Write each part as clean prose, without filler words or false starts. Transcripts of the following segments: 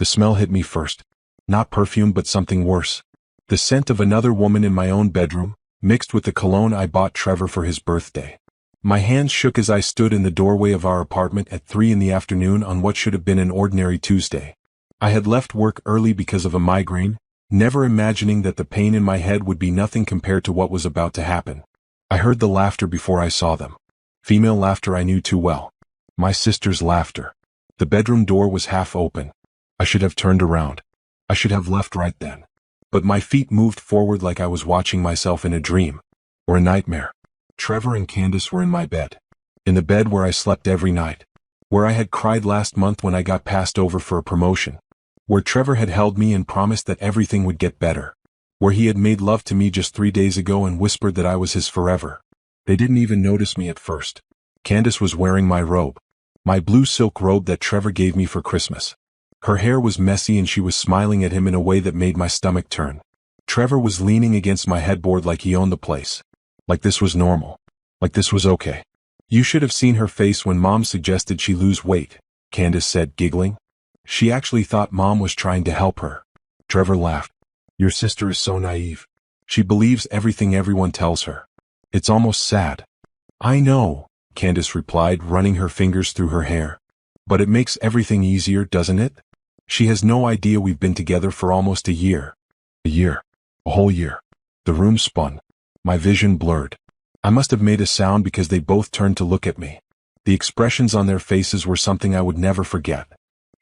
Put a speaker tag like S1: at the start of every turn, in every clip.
S1: The smell hit me first. Not perfume but something worse. The scent of another woman in my own bedroom, mixed with the cologne I bought Trevor for his birthday. My hands shook as I stood in the doorway of our apartment at 3 in the afternoon on what should have been an ordinary Tuesday. I had left work early because of a migraine, never imagining that the pain in my head would be nothing compared to what was about to happen. I heard the laughter before I saw them. Female laughter I knew too well. My sister's laughter. The bedroom door was half open. I should have turned around. I should have left right then. But my feet moved forward like I was watching myself in a dream. Or a nightmare. Trevor and Candace were in my bed. In the bed where I slept every night. Where I had cried last month when I got passed over for a promotion. Where Trevor had held me and promised that everything would get better. Where he had made love to me just 3 days ago and whispered that I was his forever. They didn't even notice me at first. Candace was wearing my robe. My blue silk robe that Trevor gave me for Christmas. Her hair was messy and she was smiling at him in a way that made my stomach turn. Trevor was leaning against my headboard like he owned the place. Like this was normal. Like this was okay. You should have seen her face when Mom suggested she lose weight, Candace said, giggling. She actually thought Mom was trying to help her. Trevor laughed. Your sister is so naive. She believes everything everyone tells her. It's almost sad. I know, Candace replied, running her fingers through her hair. But it makes everything easier, doesn't it? She has no idea we've been together for almost a year. A year. A whole year. The room spun. My vision blurred. I must have made a sound because they both turned to look at me. The expressions on their faces were something I would never forget.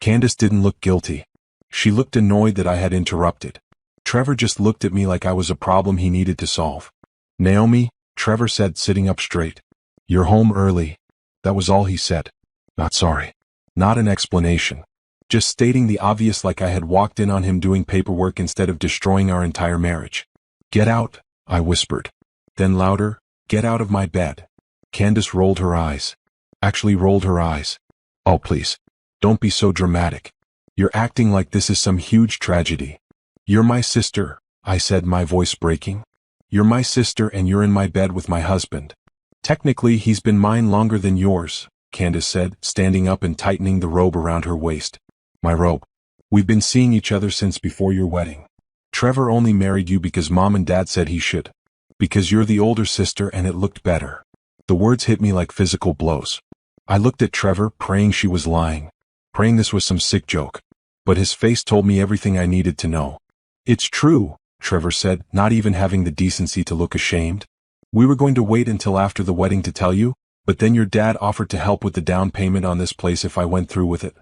S1: Candace didn't look guilty. She looked annoyed that I had interrupted. Trevor just looked at me like I was a problem he needed to solve. Naomi, Trevor said, sitting up straight. You're home early. That was all he said. Not sorry. Not an explanation. Just stating the obvious like I had walked in on him doing paperwork instead of destroying our entire marriage. Get out, I whispered. Then louder, get out of my bed. Candace rolled her eyes. Actually rolled her eyes. Oh please. Don't be so dramatic. You're acting like this is some huge tragedy. You're my sister, I said, my voice breaking. You're my sister and you're in my bed with my husband. Technically he's been mine longer than yours, Candace said, standing up and tightening the robe around her waist. My robe. We've been seeing each other since before your wedding. Trevor only married you because Mom and Dad said he should. Because you're the older sister and it looked better. The words hit me like physical blows. I looked at Trevor, praying she was lying. Praying this was some sick joke. But his face told me everything I needed to know. It's true, Trevor said, not even having the decency to look ashamed. We were going to wait until after the wedding to tell you, but then your dad offered to help with the down payment on this place if I went through with it.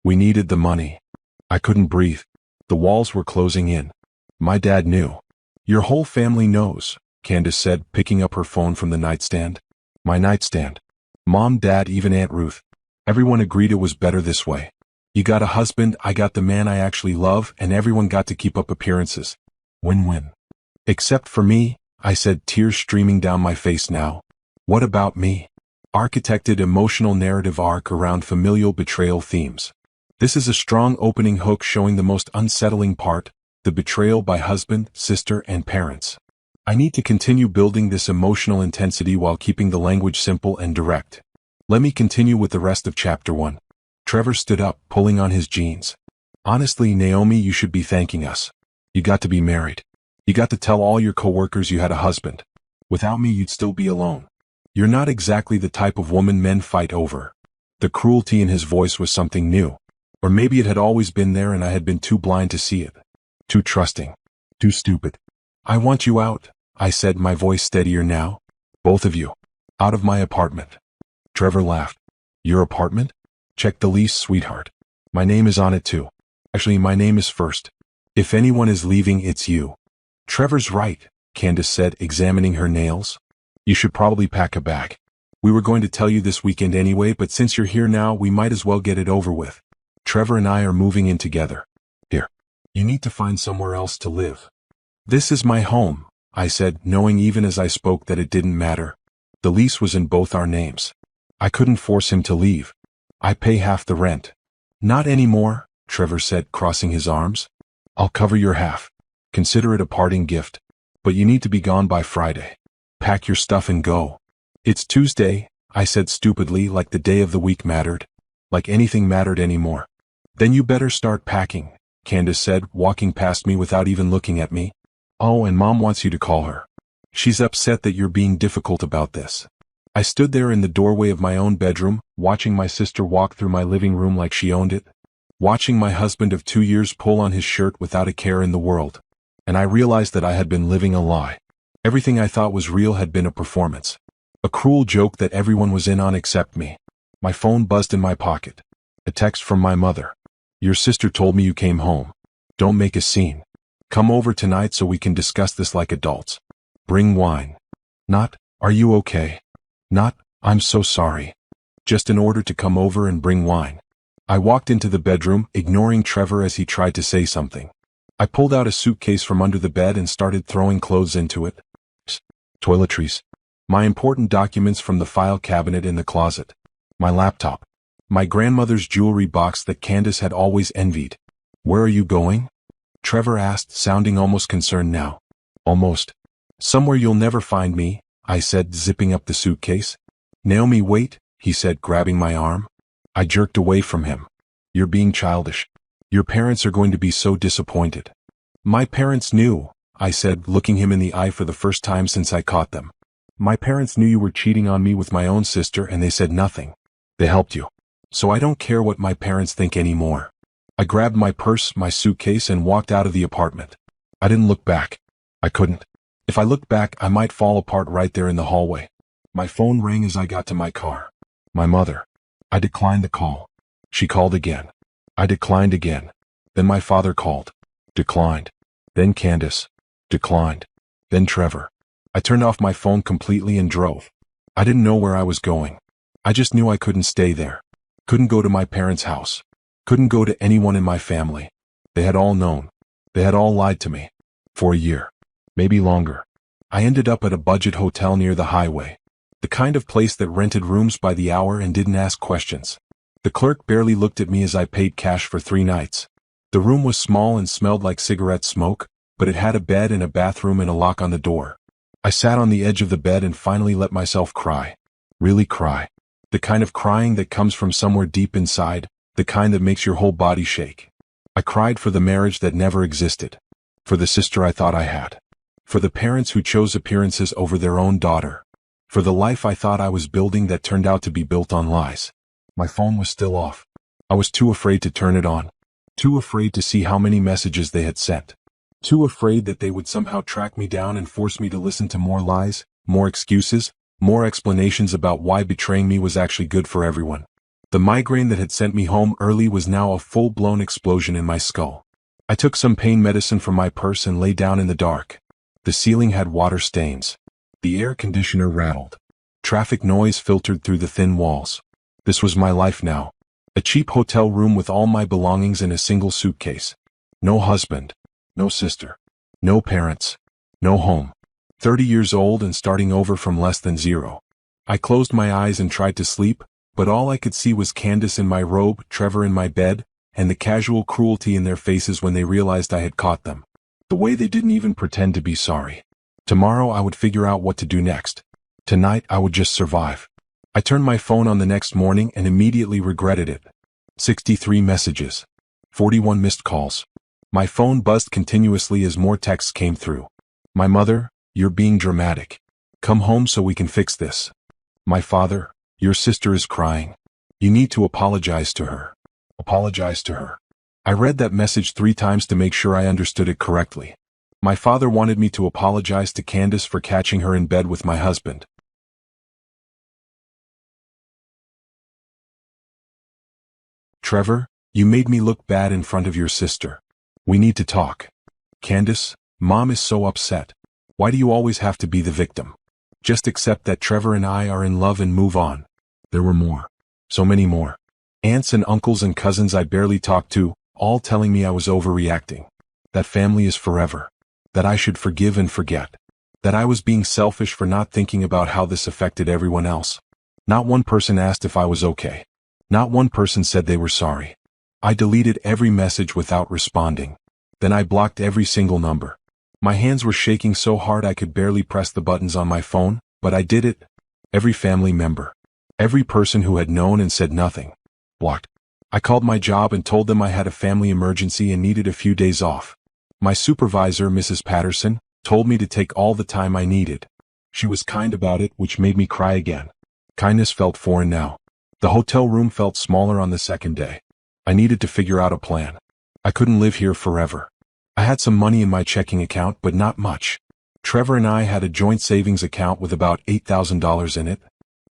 S1: We needed the money. I couldn't breathe. The walls were closing in. My dad knew. Your whole family knows, Candace said, picking up her phone from the nightstand. My nightstand. Mom, Dad, even Aunt Ruth. Everyone agreed it was better this way. You got a husband, I got the man I actually love, and everyone got to keep up appearances. Win-win. Except for me, I said, tears streaming down my face now. What about me? Architected emotional narrative arc around familial betrayal themes. This is a strong opening hook showing the most unsettling part, the betrayal by husband, sister, and parents. I need to continue building this emotional intensity while keeping the language simple and direct. Let me continue with the rest of chapter 1. Trevor stood up, pulling on his jeans. Honestly, Naomi, you should be thanking us. You got to be married. You got to tell all your coworkers you had a husband. Without me, you'd still be alone. You're not exactly the type of woman men fight over. The cruelty in his voice was something new. Or maybe it had always been there and I had been too blind to see it. Too trusting. Too stupid. I want you out, I said, my voice steadier now. Both of you. Out of my apartment. Trevor laughed. Your apartment? Check the lease, sweetheart. My name is on it too. Actually, my name is first. If anyone is leaving, it's you. Trevor's right, Candace said, examining her nails. You should probably pack a bag. We were going to tell you this weekend anyway, but since you're here now, we might as well get it over with. Trevor and I are moving in together. Dear, you need to find somewhere else to live. This is my home, I said, knowing even as I spoke that it didn't matter. The lease was in both our names. I couldn't force him to leave. I pay half the rent. Not anymore, Trevor said, crossing his arms. I'll cover your half. Consider it a parting gift. But you need to be gone by Friday. Pack your stuff and go. It's Tuesday, I said stupidly, like the day of the week mattered. Like anything mattered anymore. Then you better start packing, Candace said, walking past me without even looking at me. Oh, and Mom wants you to call her. She's upset that you're being difficult about this. I stood there in the doorway of my own bedroom, watching my sister walk through my living room like she owned it, watching my husband of 2 years pull on his shirt without a care in the world. And I realized that I had been living a lie. Everything I thought was real had been a performance. A cruel joke that everyone was in on except me. My phone buzzed in my pocket. A text from my mother. Your sister told me you came home. Don't make a scene. Come over tonight so we can discuss this like adults. Bring wine. Not, are you okay? Not, I'm so sorry. Just an order to come over and bring wine. I walked into the bedroom, ignoring Trevor as he tried to say something. I pulled out a suitcase from under the bed and started throwing clothes into it. Toiletries. My important documents from the file cabinet in the closet. My laptop. My grandmother's jewelry box that Candace had always envied. Where are you going? Trevor asked, sounding almost concerned now. Almost. Somewhere you'll never find me, I said, zipping up the suitcase. Naomi, wait, he said, grabbing my arm. I jerked away from him. You're being childish. Your parents are going to be so disappointed. My parents knew, I said, looking him in the eye for the first time since I caught them. My parents knew you were cheating on me with my own sister and they said nothing. They helped you. So I don't care what my parents think anymore. I grabbed my purse, my suitcase, and walked out of the apartment. I didn't look back. I couldn't. If I looked back, I might fall apart right there in the hallway. My phone rang as I got to my car. My mother. I declined the call. She called again. I declined again. Then my father called. Declined. Then Candace. Declined. Then Trevor. I turned off my phone completely and drove. I didn't know where I was going. I just knew I couldn't stay there. Couldn't go to my parents' house. Couldn't go to anyone in my family. They had all known. They had all lied to me. For a year. Maybe longer. I ended up at a budget hotel near the highway. The kind of place that rented rooms by the hour and didn't ask questions. The clerk barely looked at me as I paid cash for 3 nights. The room was small and smelled like cigarette smoke, but it had a bed and a bathroom and a lock on the door. I sat on the edge of the bed and finally let myself cry. Really cry. The kind of crying that comes from somewhere deep inside, the kind that makes your whole body shake. I cried for the marriage that never existed. For the sister I thought I had. For the parents who chose appearances over their own daughter. For the life I thought I was building that turned out to be built on lies. My phone was still off. I was too afraid to turn it on. Too afraid to see how many messages they had sent. Too afraid that they would somehow track me down and force me to listen to more lies, more excuses, more explanations about why betraying me was actually good for everyone. The migraine that had sent me home early was now a full-blown explosion in my skull. I took some pain medicine from my purse and lay down in the dark. The ceiling had water stains. The air conditioner rattled. Traffic noise filtered through the thin walls. This was my life now. A cheap hotel room with all my belongings in a single suitcase. No husband. No sister. No parents. No home. 30 years old and starting over from less than zero. I closed my eyes and tried to sleep, but all I could see was Candace in my robe, Trevor in my bed, and the casual cruelty in their faces when they realized I had caught them. The way they didn't even pretend to be sorry. Tomorrow I would figure out what to do next. Tonight I would just survive. I turned my phone on the next morning and immediately regretted it. 63 messages. 41 missed calls. My phone buzzed continuously as more texts came through. My mother, you're being dramatic. Come home so we can fix this. My father, your sister is crying. You need to apologize to her. Apologize to her. I read that message 3 times to make sure I understood it correctly. My father wanted me to apologize to Candace for catching her in bed with my husband. Trevor, you made me look bad in front of your sister. We need to talk. Candace, Mom is so upset. Why do you always have to be the victim? Just accept that Trevor and I are in love and move on. There were more. So many more. Aunts and uncles and cousins I barely talked to, all telling me I was overreacting. That family is forever. That I should forgive and forget. That I was being selfish for not thinking about how this affected everyone else. Not one person asked if I was okay. Not one person said they were sorry. I deleted every message without responding. Then I blocked every single number. My hands were shaking so hard I could barely press the buttons on my phone, but I did it. Every family member. Every person who had known and said nothing. Blocked. I called my job and told them I had a family emergency and needed a few days off. My supervisor, Mrs. Patterson, told me to take all the time I needed. She was kind about it, which made me cry again. Kindness felt foreign now. The hotel room felt smaller on the second day. I needed to figure out a plan. I couldn't live here forever. I had some money in my checking account, but not much. Trevor and I had a joint savings account with about $8,000 in it.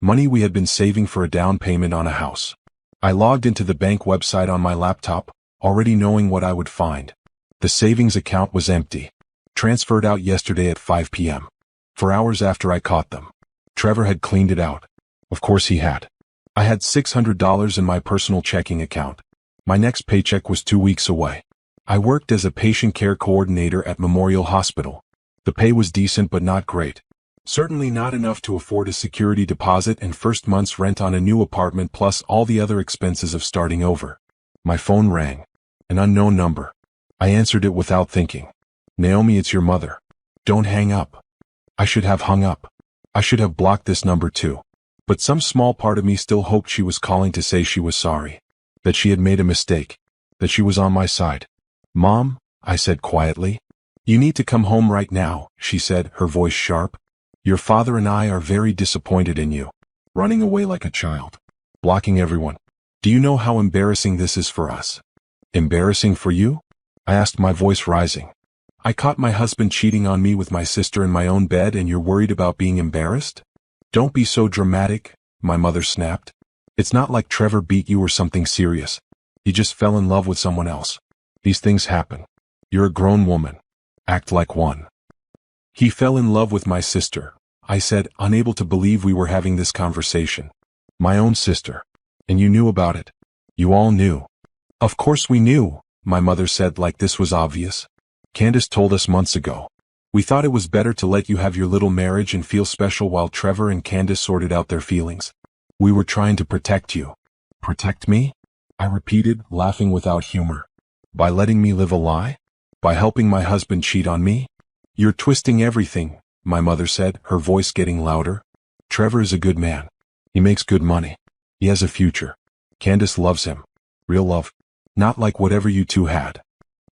S1: Money we had been saving for a down payment on a house. I logged into the bank website on my laptop, already knowing what I would find. The savings account was empty. Transferred out yesterday at 5 p.m. 4 hours after I caught them. Trevor had cleaned it out. Of course he had. I had $600 in my personal checking account. My next paycheck was 2 weeks away. I worked as a patient care coordinator at Memorial Hospital. The pay was decent but not great. Certainly not enough to afford a security deposit and first month's rent on a new apartment plus all the other expenses of starting over. My phone rang. An unknown number. I answered it without thinking. Naomi, it's your mother. Don't hang up. I should have hung up. I should have blocked this number too. But some small part of me still hoped she was calling to say she was sorry. That she had made a mistake. That she was on my side. Mom, I said quietly. You need to come home right now, she said, her voice sharp. Your father and I are very disappointed in you. Running away like a child. Blocking everyone. Do you know how embarrassing this is for us? Embarrassing for you? I asked, my voice rising. I caught my husband cheating on me with my sister in my own bed and you're worried about being embarrassed? Don't be so dramatic, my mother snapped. It's not like Trevor beat you or something serious. He just fell in love with someone else. These things happen. You're a grown woman. Act like one. He fell in love with my sister, I said, unable to believe we were having this conversation. My own sister. And you knew about it. You all knew. Of course we knew, my mother said like this was obvious. Candace told us months ago. We thought it was better to let you have your little marriage and feel special while Trevor and Candace sorted out their feelings. We were trying to protect you. Protect me? I repeated, laughing without humor. By letting me live a lie? By helping my husband cheat on me? You're twisting everything, my mother said, her voice getting louder. Trevor is a good man. He makes good money. He has a future. Candace loves him. Real love. Not like whatever you two had.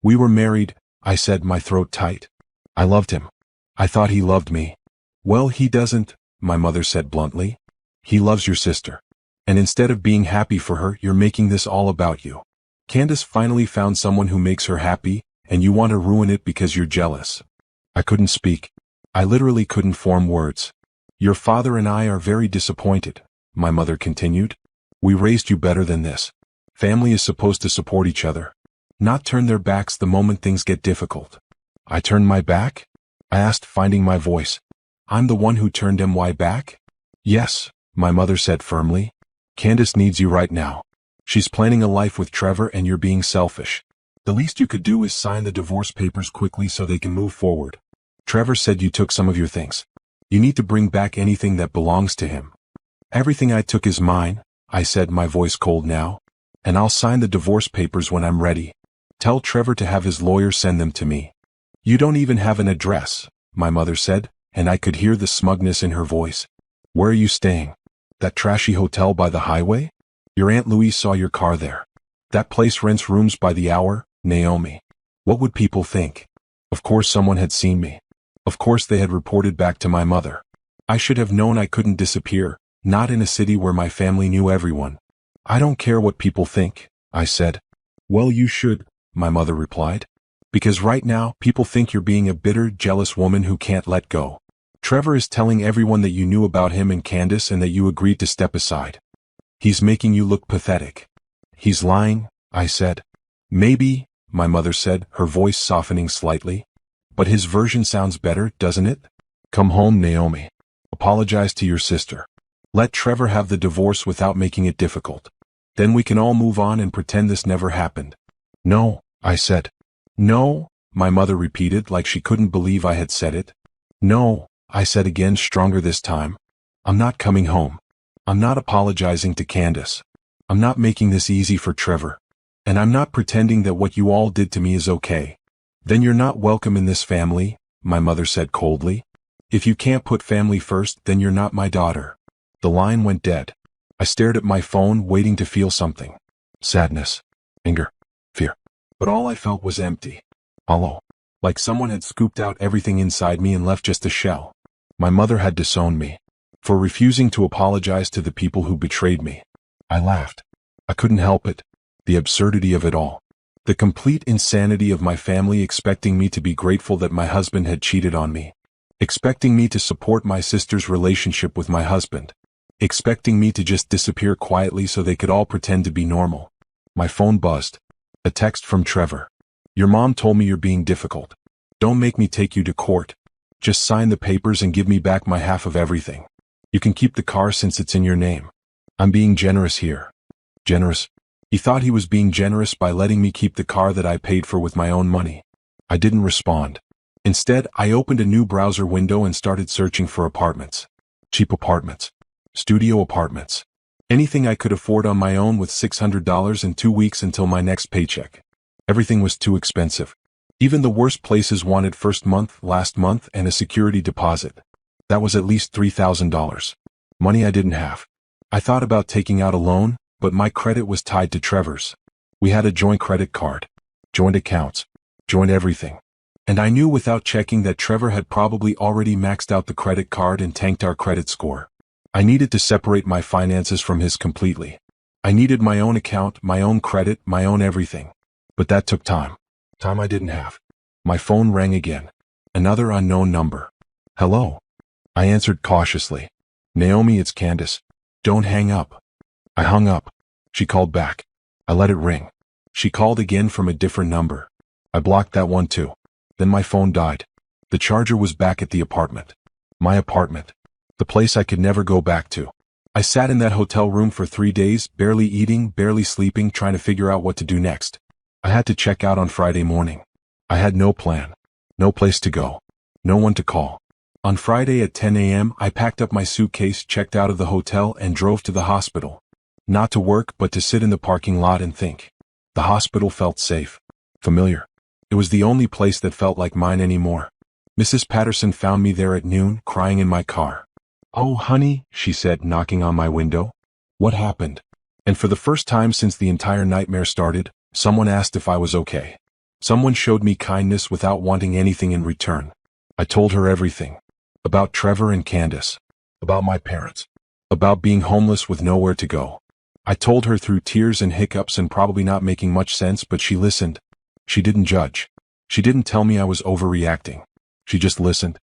S1: We were married, I said, my throat tight. I loved him. I thought he loved me. Well, he doesn't, my mother said bluntly. He loves your sister. And instead of being happy for her, you're making this all about you. Candace finally found someone who makes her happy, and you want to ruin it because you're jealous. I couldn't speak. I literally couldn't form words. Your father and I are very disappointed, my mother continued. We raised you better than this. Family is supposed to support each other. Not turn their backs the moment things get difficult. I turned my back? I asked, finding my voice. I'm the one who turned MY back? Yes, my mother said firmly. Candace needs you right now. She's planning a life with Trevor and you're being selfish. The least you could do is sign the divorce papers quickly so they can move forward. Trevor said you took some of your things. You need to bring back anything that belongs to him. Everything I took is mine, I said, my voice cold now. And I'll sign the divorce papers when I'm ready. Tell Trevor to have his lawyer send them to me. You don't even have an address, my mother said, and I could hear the smugness in her voice. Where are you staying? That trashy hotel by the highway? Your Aunt Louise saw your car there. That place rents rooms by the hour, Naomi. What would people think? Of course someone had seen me. Of course they had reported back to my mother. I should have known I couldn't disappear, not in a city where my family knew everyone. I don't care what people think, I said. Well, you should, my mother replied. Because right now, people think you're being a bitter, jealous woman who can't let go. Trevor is telling everyone that you knew about him and Candace and that you agreed to step aside. He's making you look pathetic. He's lying, I said. Maybe, my mother said, her voice softening slightly. But his version sounds better, doesn't it? Come home, Naomi. Apologize to your sister. Let Trevor have the divorce without making it difficult. Then we can all move on and pretend this never happened. No, I said. No, my mother repeated like she couldn't believe I had said it. No, I said again, stronger this time. I'm not coming home. I'm not apologizing to Candace. I'm not making this easy for Trevor. And I'm not pretending that what you all did to me is okay. Then you're not welcome in this family, my mother said coldly. If you can't put family first, then you're not my daughter. The line went dead. I stared at my phone, waiting to feel something. sadness, anger, fear. But all I felt was empty. Hollow. Like someone had scooped out everything inside me and left just a shell. My mother had disowned me for refusing to apologize to the people who betrayed me. I laughed. I couldn't help it. The absurdity of it all. The complete insanity of my family expecting me to be grateful that my husband had cheated on me. Expecting me to support my sister's relationship with my husband. Expecting me to just disappear quietly so they could all pretend to be normal. My phone buzzed. A text from Trevor. Your mom told me you're being difficult. Don't make me take you to court. Just sign the papers and give me back my half of everything. You can keep the car since it's in your name. I'm being generous here. Generous? He thought he was being generous by letting me keep the car that I paid for with my own money. I didn't respond. Instead, I opened a new browser window and started searching for apartments. Cheap apartments. Studio apartments. Anything I could afford on my own with $600 in 2 weeks until my next paycheck. Everything was too expensive. Even the worst places wanted first month, last month, and a security deposit. That was at least $3,000. Money I didn't have. I thought about taking out a loan, but my credit was tied to Trevor's. We had a joint credit card. Joint accounts. Joint everything. And I knew without checking that Trevor had probably already maxed out the credit card and tanked our credit score. I needed to separate my finances from his completely. I needed my own account, my own credit, my own everything. But that took time. Time I didn't have. My phone rang again. Another unknown number. Hello. I answered cautiously. Naomi, it's Candace. Don't hang up. I hung up. She called back. I let it ring. She called again from a different number. I blocked that one too. Then my phone died. The charger was back at the apartment. My apartment. The place I could never go back to. I sat in that hotel room for 3 days, barely eating, barely sleeping, trying to figure out what to do next. I had to check out on Friday morning. I had no plan. No place to go. No one to call. On Friday at 10 a.m., I packed up my suitcase, checked out of the hotel, and drove to the hospital. Not to work, but to sit in the parking lot and think. The hospital felt safe. Familiar. It was the only place that felt like mine anymore. Mrs. Patterson found me there at noon, crying in my car. Oh, honey, she said, knocking on my window. What happened? And for the first time since the entire nightmare started, someone asked if I was okay. Someone showed me kindness without wanting anything in return. I told her everything. About Trevor and Candace. About my parents. About being homeless with nowhere to go. I told her through tears and hiccups and probably not making much sense, but she listened. She didn't judge. She didn't tell me I was overreacting. She just listened.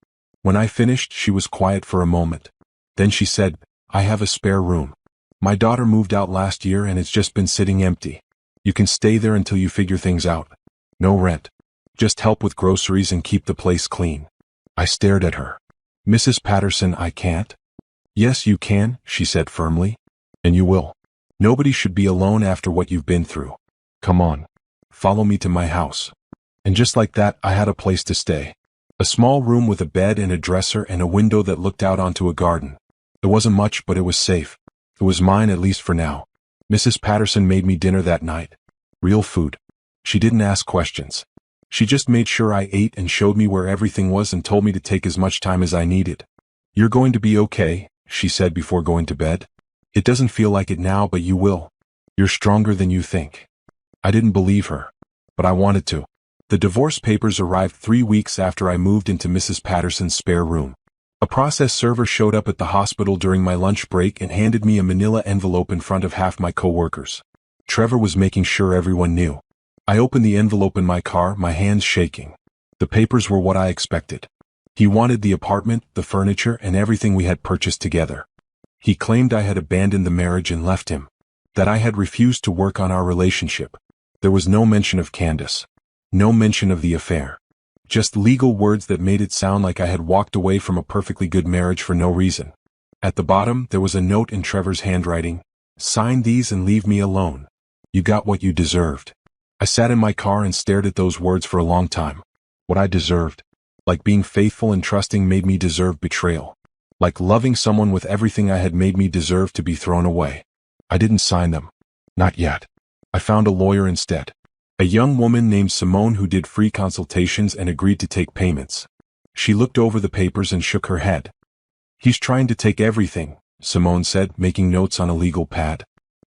S1: When I finished, she was quiet for a moment. Then she said, I have a spare room. My daughter moved out last year and it's just been sitting empty. You can stay there until you figure things out. No rent. Just help with groceries and keep the place clean. I stared at her. Mrs. Patterson, I can't. Yes, you can, she said firmly. And you will. Nobody should be alone after what you've been through. Come on. Follow me to my house. And just like that, I had a place to stay. A small room with a bed and a dresser and a window that looked out onto a garden. It wasn't much, but it was safe. It was mine, at least for now. Mrs. Patterson made me dinner that night. Real food. She didn't ask questions. She just made sure I ate and showed me where everything was and told me to take as much time as I needed. You're going to be okay, she said before going to bed. It doesn't feel like it now, but you will. You're stronger than you think. I didn't believe her. But I wanted to. The divorce papers arrived 3 weeks after I moved into Mrs. Patterson's spare room. A process server showed up at the hospital during my lunch break and handed me a manila envelope in front of half my coworkers. Trevor was making sure everyone knew. I opened the envelope in my car, my hands shaking. The papers were what I expected. He wanted the apartment, the furniture, and everything we had purchased together. He claimed I had abandoned the marriage and left him. That I had refused to work on our relationship. There was no mention of Candace. No mention of the affair. Just legal words that made it sound like I had walked away from a perfectly good marriage for no reason. At the bottom, there was a note in Trevor's handwriting. Sign these and leave me alone. You got what you deserved. I sat in my car and stared at those words for a long time. What I deserved. Like being faithful and trusting made me deserve betrayal. Like loving someone with everything I had made me deserve to be thrown away. I didn't sign them. Not yet. I found a lawyer instead. A young woman named Simone who did free consultations and agreed to take payments. She looked over the papers and shook her head. He's trying to take everything, Simone said, making notes on a legal pad.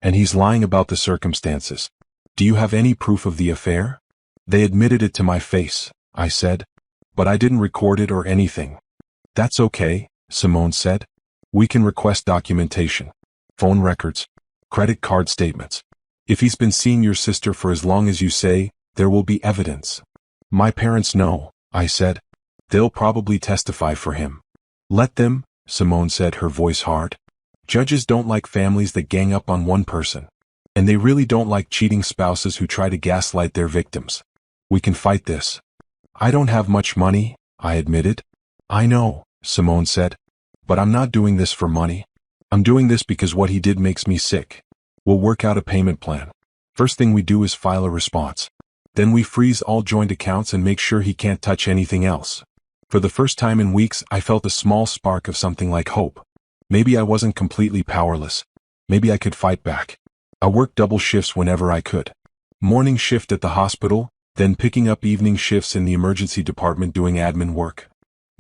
S1: And he's lying about the circumstances. Do you have any proof of the affair? They admitted it to my face, I said. But I didn't record it or anything. That's okay, Simone said. We can request documentation. Phone records. Credit card statements. If he's been seeing your sister for as long as you say, there will be evidence. My parents know, I said. They'll probably testify for him. Let them, Simone said, her voice hard. Judges don't like families that gang up on one person. And they really don't like cheating spouses who try to gaslight their victims. We can fight this. I don't have much money, I admitted. I know, Simone said. But I'm not doing this for money. I'm doing this because what he did makes me sick. We'll work out a payment plan. First thing we do is file a response. Then we freeze all joint accounts and make sure he can't touch anything else. For the first time in weeks, I felt a small spark of something like hope. Maybe I wasn't completely powerless. Maybe I could fight back. I worked double shifts whenever I could. Morning shift at the hospital, then picking up evening shifts in the emergency department doing admin work.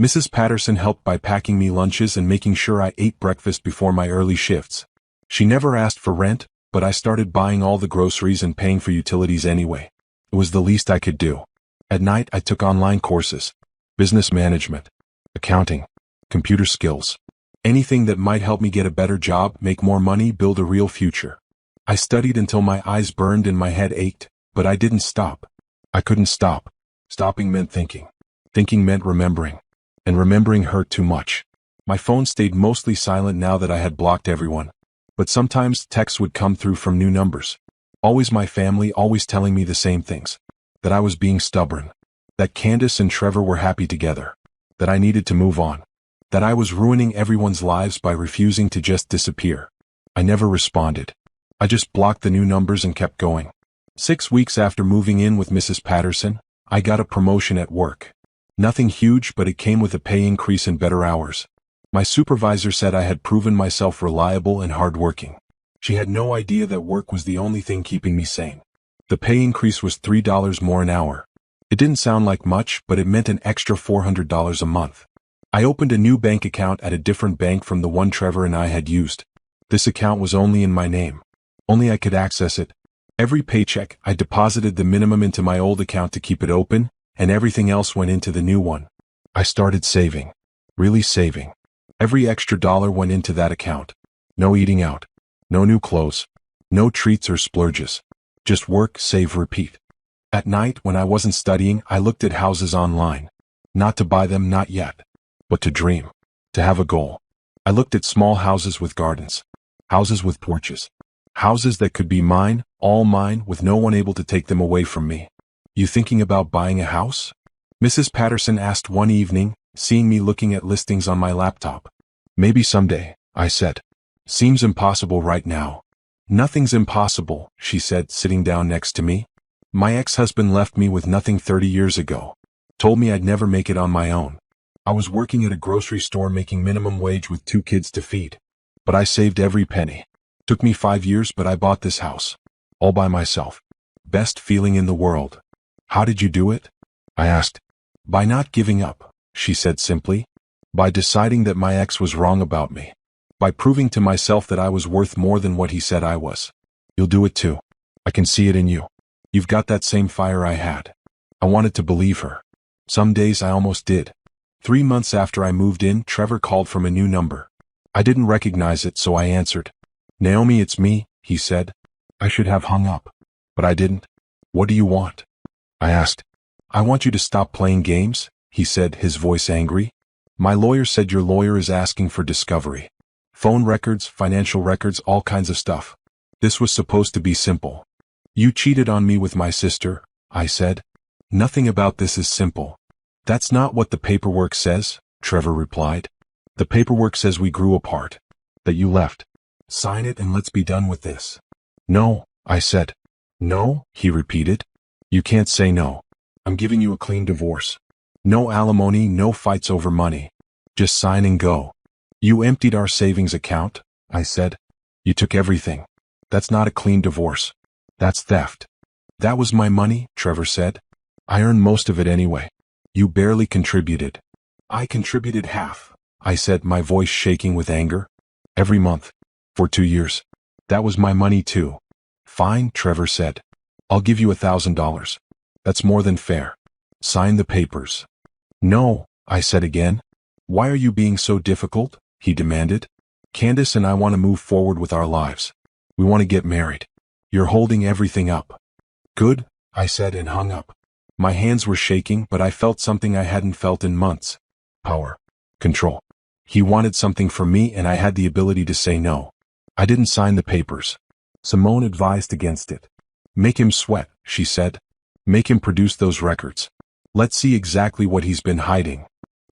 S1: Mrs. Patterson helped by packing me lunches and making sure I ate breakfast before my early shifts. She never asked for rent, but I started buying all the groceries and paying for utilities anyway. It was the least I could do. At night, I took online courses. Business management, accounting, computer skills. Anything that might help me get a better job, make more money, build a real future. I studied until my eyes burned and my head ached, but I didn't stop. I couldn't stop. Stopping meant thinking. Thinking meant remembering. And remembering hurt too much. My phone stayed mostly silent now that I had blocked everyone. But sometimes texts would come through from new numbers. Always my family, always telling me the same things. That I was being stubborn. That Candace and Trevor were happy together. That I needed to move on. That I was ruining everyone's lives by refusing to just disappear. I never responded. I just blocked the new numbers and kept going. 6 weeks after moving in with Mrs. Patterson, I got a promotion at work. Nothing huge, but it came with a pay increase and better hours. My supervisor said I had proven myself reliable and hardworking. She had no idea that work was the only thing keeping me sane. The pay increase was $3 more an hour. It didn't sound like much, but it meant an extra $400 a month. I opened a new bank account at a different bank from the one Trevor and I had used. This account was only in my name. Only I could access it. Every paycheck, I deposited the minimum into my old account to keep it open, and everything else went into the new one. I started saving. Really saving. Every extra dollar went into that account. No eating out. No new clothes. No treats or splurges. Just work, save, repeat. At night, when I wasn't studying, I looked at houses online. Not to buy them, not yet. But to dream. To have a goal. I looked at small houses with gardens. Houses with porches. Houses that could be mine, all mine, with no one able to take them away from me. You thinking about buying a house? Mrs. Patterson asked one evening, seeing me looking at listings on my laptop. Maybe someday, I said. Seems impossible right now. Nothing's impossible, she said, sitting down next to me. My ex-husband left me with nothing 30 years ago. Told me I'd never make it on my own. I was working at a grocery store making minimum wage with 2 kids to feed. But I saved every penny. Took me 5 years, but I bought this house. All by myself. Best feeling in the world. How did you do it? I asked. By not giving up, she said simply. By deciding that my ex was wrong about me. By proving to myself that I was worth more than what he said I was. You'll do it too. I can see it in you. You've got that same fire I had. I wanted to believe her. Some days I almost did. 3 months after I moved in, Trevor called from a new number. I didn't recognize it, so I answered. Naomi, it's me, he said. I should have hung up. But I didn't. What do you want? I asked. I want you to stop playing games, he said, his voice angry. My lawyer said your lawyer is asking for discovery. Phone records, financial records, all kinds of stuff. This was supposed to be simple. You cheated on me with my sister, I said. Nothing about this is simple. That's not what the paperwork says, Trevor replied. The paperwork says we grew apart. That you left. Sign it and let's be done with this. No, I said. No, he repeated. You can't say no. I'm giving you a clean divorce. No alimony, no fights over money. Just sign and go. You emptied our savings account, I said. You took everything. That's not a clean divorce. That's theft. That was my money, Trevor said. I earned most of it anyway. You barely contributed. I contributed half, I said, my voice shaking with anger. Every month. For 2 years. That was my money too. Fine, Trevor said. I'll give you $1,000. That's more than fair. Sign the papers. No, I said again. Why are you being so difficult? He demanded. Candace and I want to move forward with our lives. We want to get married. You're holding everything up. Good, I said and hung up. My hands were shaking, but I felt something I hadn't felt in months. Power. Control. He wanted something from me and I had the ability to say no. I didn't sign the papers. Simone advised against it. Make him sweat, she said. Make him produce those records. Let's see exactly what he's been hiding.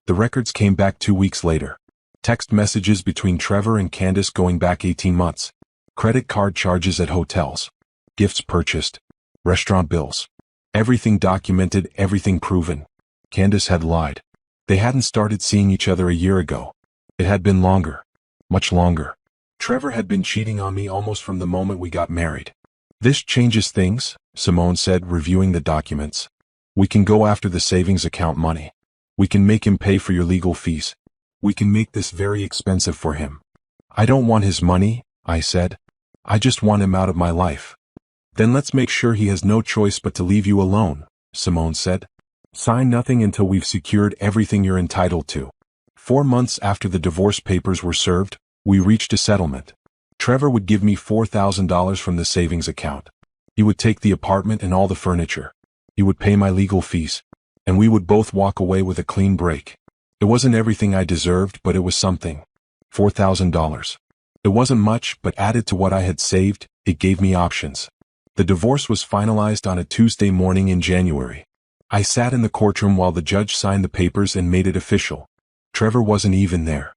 S1: The records came back 2 weeks later. Text messages between Trevor and Candace going back 18 months. Credit card charges at hotels. Gifts purchased. Restaurant bills. Everything documented, everything proven. Candace had lied. They hadn't started seeing each other a year ago. It had been longer. Much longer. Trevor had been cheating on me almost from the moment we got married. This changes things, Simone said, reviewing the documents. We can go after the savings account money. We can make him pay for your legal fees. We can make this very expensive for him. I don't want his money, I said. I just want him out of my life. Then let's make sure he has no choice but to leave you alone, Simone said. Sign nothing until we've secured everything you're entitled to. 4 months after the divorce papers were served, we reached a settlement. Trevor would give me $4,000 from the savings account. He would take the apartment and all the furniture. He would pay my legal fees. And we would both walk away with a clean break. It wasn't everything I deserved, but it was something. $4,000. It wasn't much, but added to what I had saved, it gave me options. The divorce was finalized on a Tuesday morning in January. I sat in the courtroom while the judge signed the papers and made it official. Trevor wasn't even there.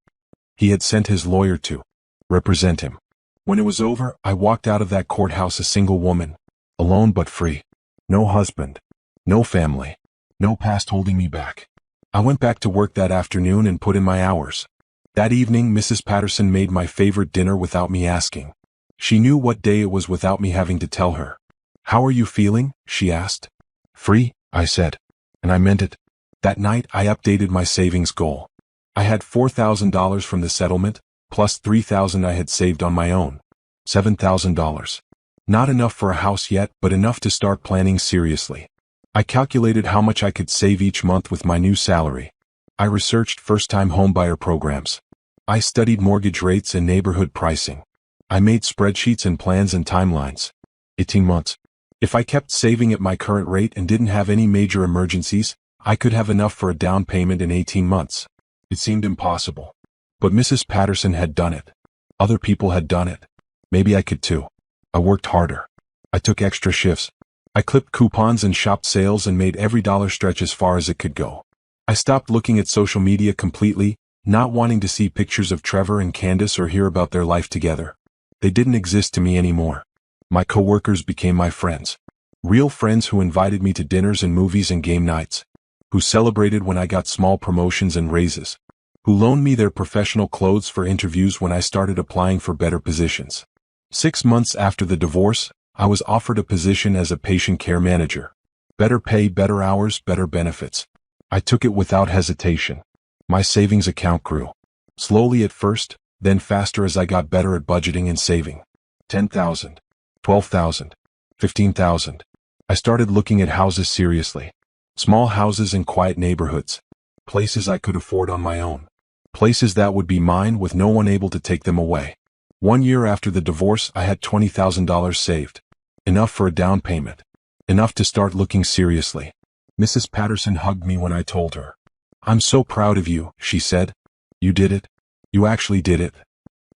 S1: He had sent his lawyer to represent him. When it was over, I walked out of that courthouse a single woman. Alone but free. No husband. No family. No past holding me back. I went back to work that afternoon and put in my hours. That evening, Mrs. Patterson made my favorite dinner without me asking. She knew what day it was without me having to tell her. How are you feeling? She asked. Free, I said. And I meant it. That night, I updated my savings goal. I had $4,000 from the settlement, plus $3,000 I had saved on my own. $7,000. Not enough for a house yet, but enough to start planning seriously. I calculated how much I could save each month with my new salary. I researched first-time homebuyer programs. I studied mortgage rates and neighborhood pricing. I made spreadsheets and plans and timelines. 18 months. If I kept saving at my current rate and didn't have any major emergencies, I could have enough for a down payment in 18 months. It seemed impossible. But Mrs. Patterson had done it. Other people had done it. Maybe I could too. I worked harder. I took extra shifts. I clipped coupons and shopped sales and made every dollar stretch as far as it could go. I stopped looking at social media completely, not wanting to see pictures of Trevor and Candace or hear about their life together. They didn't exist to me anymore. My coworkers became my friends. Real friends who invited me to dinners and movies and game nights. Who celebrated when I got small promotions and raises. Who loaned me their professional clothes for interviews when I started applying for better positions. 6 months after the divorce, I was offered a position as a patient care manager. Better pay, better hours, better benefits. I took it without hesitation. My savings account grew. Slowly at first, then faster as I got better at budgeting and saving. 10,000, 12,000, 15,000. I started looking at houses seriously. Small houses in quiet neighborhoods. Places I could afford on my own. Places that would be mine with no one able to take them away. 1 year after the divorce, I had $20,000 saved. Enough for a down payment. Enough to start looking seriously. Mrs. Patterson hugged me when I told her. I'm so proud of you, she said. You did it. You actually did it.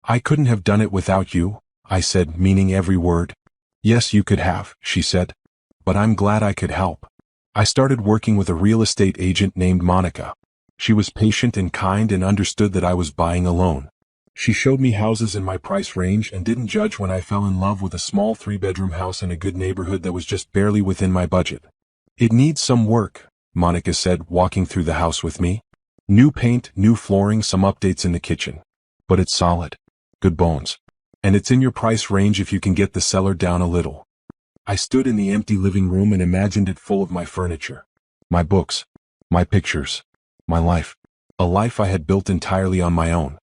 S1: I couldn't have done it without you, I said, meaning every word. Yes, you could have, she said. But I'm glad I could help. I started working with a real estate agent named Monica. She was patient and kind and understood that I was buying alone. She showed me houses in my price range and didn't judge when I fell in love with a small 3-bedroom house in a good neighborhood that was just barely within my budget. It needs some work, Monica said, walking through the house with me. New paint, new flooring, some updates in the kitchen. But it's solid. Good bones. And it's in your price range if you can get the seller down a little. I stood in the empty living room and imagined it full of my furniture. My books. My pictures. My life. A life I had built entirely on my own.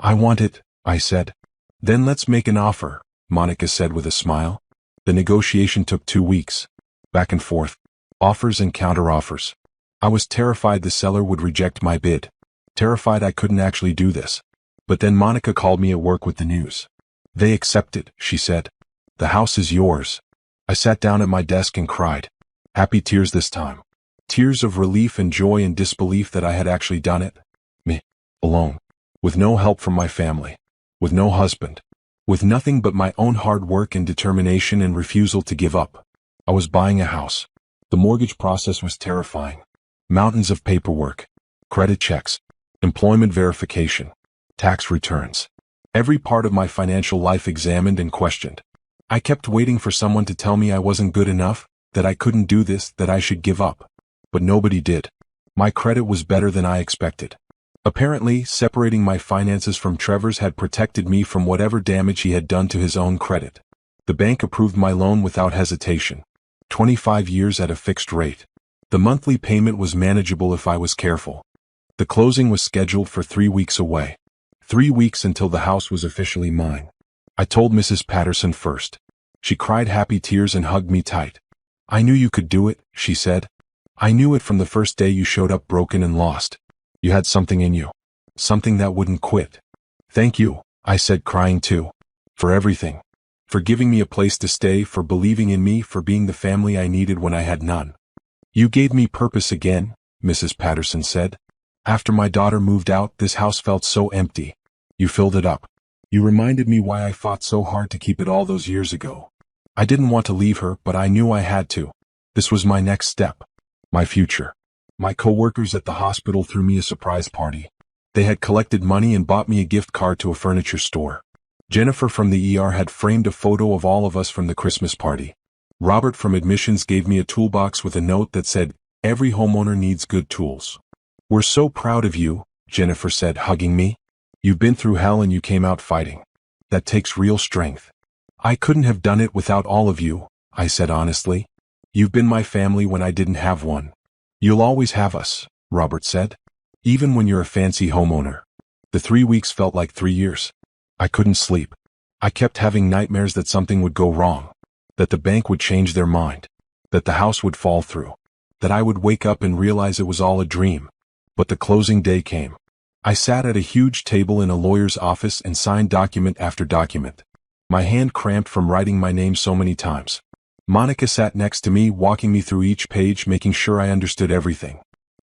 S1: I want it, I said. Then let's make an offer, Monica said with a smile. The negotiation took 2 weeks. Back and forth. Offers and counteroffers. I was terrified the seller would reject my bid. Terrified I couldn't actually do this. But then Monica called me at work with the news. They accepted, she said. The house is yours. I sat down at my desk and cried. Happy tears this time. Tears of relief and joy and disbelief that I had actually done it. Me. Alone. With no help from my family. With no husband. With nothing but my own hard work and determination and refusal to give up. I was buying a house. The mortgage process was terrifying. Mountains of paperwork. Credit checks. Employment verification. Tax returns. Every part of my financial life examined and questioned. I kept waiting for someone to tell me I wasn't good enough, that I couldn't do this, that I should give up. But nobody did. My credit was better than I expected. Apparently, separating my finances from Trevor's had protected me from whatever damage he had done to his own credit. The bank approved my loan without hesitation. 25 years at a fixed rate. The monthly payment was manageable if I was careful. The closing was scheduled for 3 weeks away. 3 weeks until the house was officially mine. I told Mrs. Patterson first. She cried happy tears and hugged me tight. I knew you could do it, she said. I knew it from the first day you showed up broken and lost. You had something in you. Something that wouldn't quit. Thank you, I said, crying too. For everything. For giving me a place to stay, for believing in me, for being the family I needed when I had none. You gave me purpose again, Mrs. Patterson said. After my daughter moved out, this house felt so empty. You filled it up. You reminded me why I fought so hard to keep it all those years ago. I didn't want to leave her, but I knew I had to. This was my next step. My future. My co-workers at the hospital threw me a surprise party. They had collected money and bought me a gift card to a furniture store. Jennifer from the ER had framed a photo of all of us from the Christmas party. Robert from admissions gave me a toolbox with a note that said, "Every homeowner needs good tools." "We're so proud of you," Jennifer said, hugging me. "You've been through hell and you came out fighting. That takes real strength." "I couldn't have done it without all of you," I said honestly. "You've been my family when I didn't have one." "You'll always have us," Robert said. "Even when you're a fancy homeowner." The 3 weeks felt like 3 years. I couldn't sleep. I kept having nightmares that something would go wrong. That the bank would change their mind. That the house would fall through. That I would wake up and realize it was all a dream. But the closing day came. I sat at a huge table in a lawyer's office and signed document after document. My hand cramped from writing my name so many times. Monica sat next to me, walking me through each page, making sure I understood everything.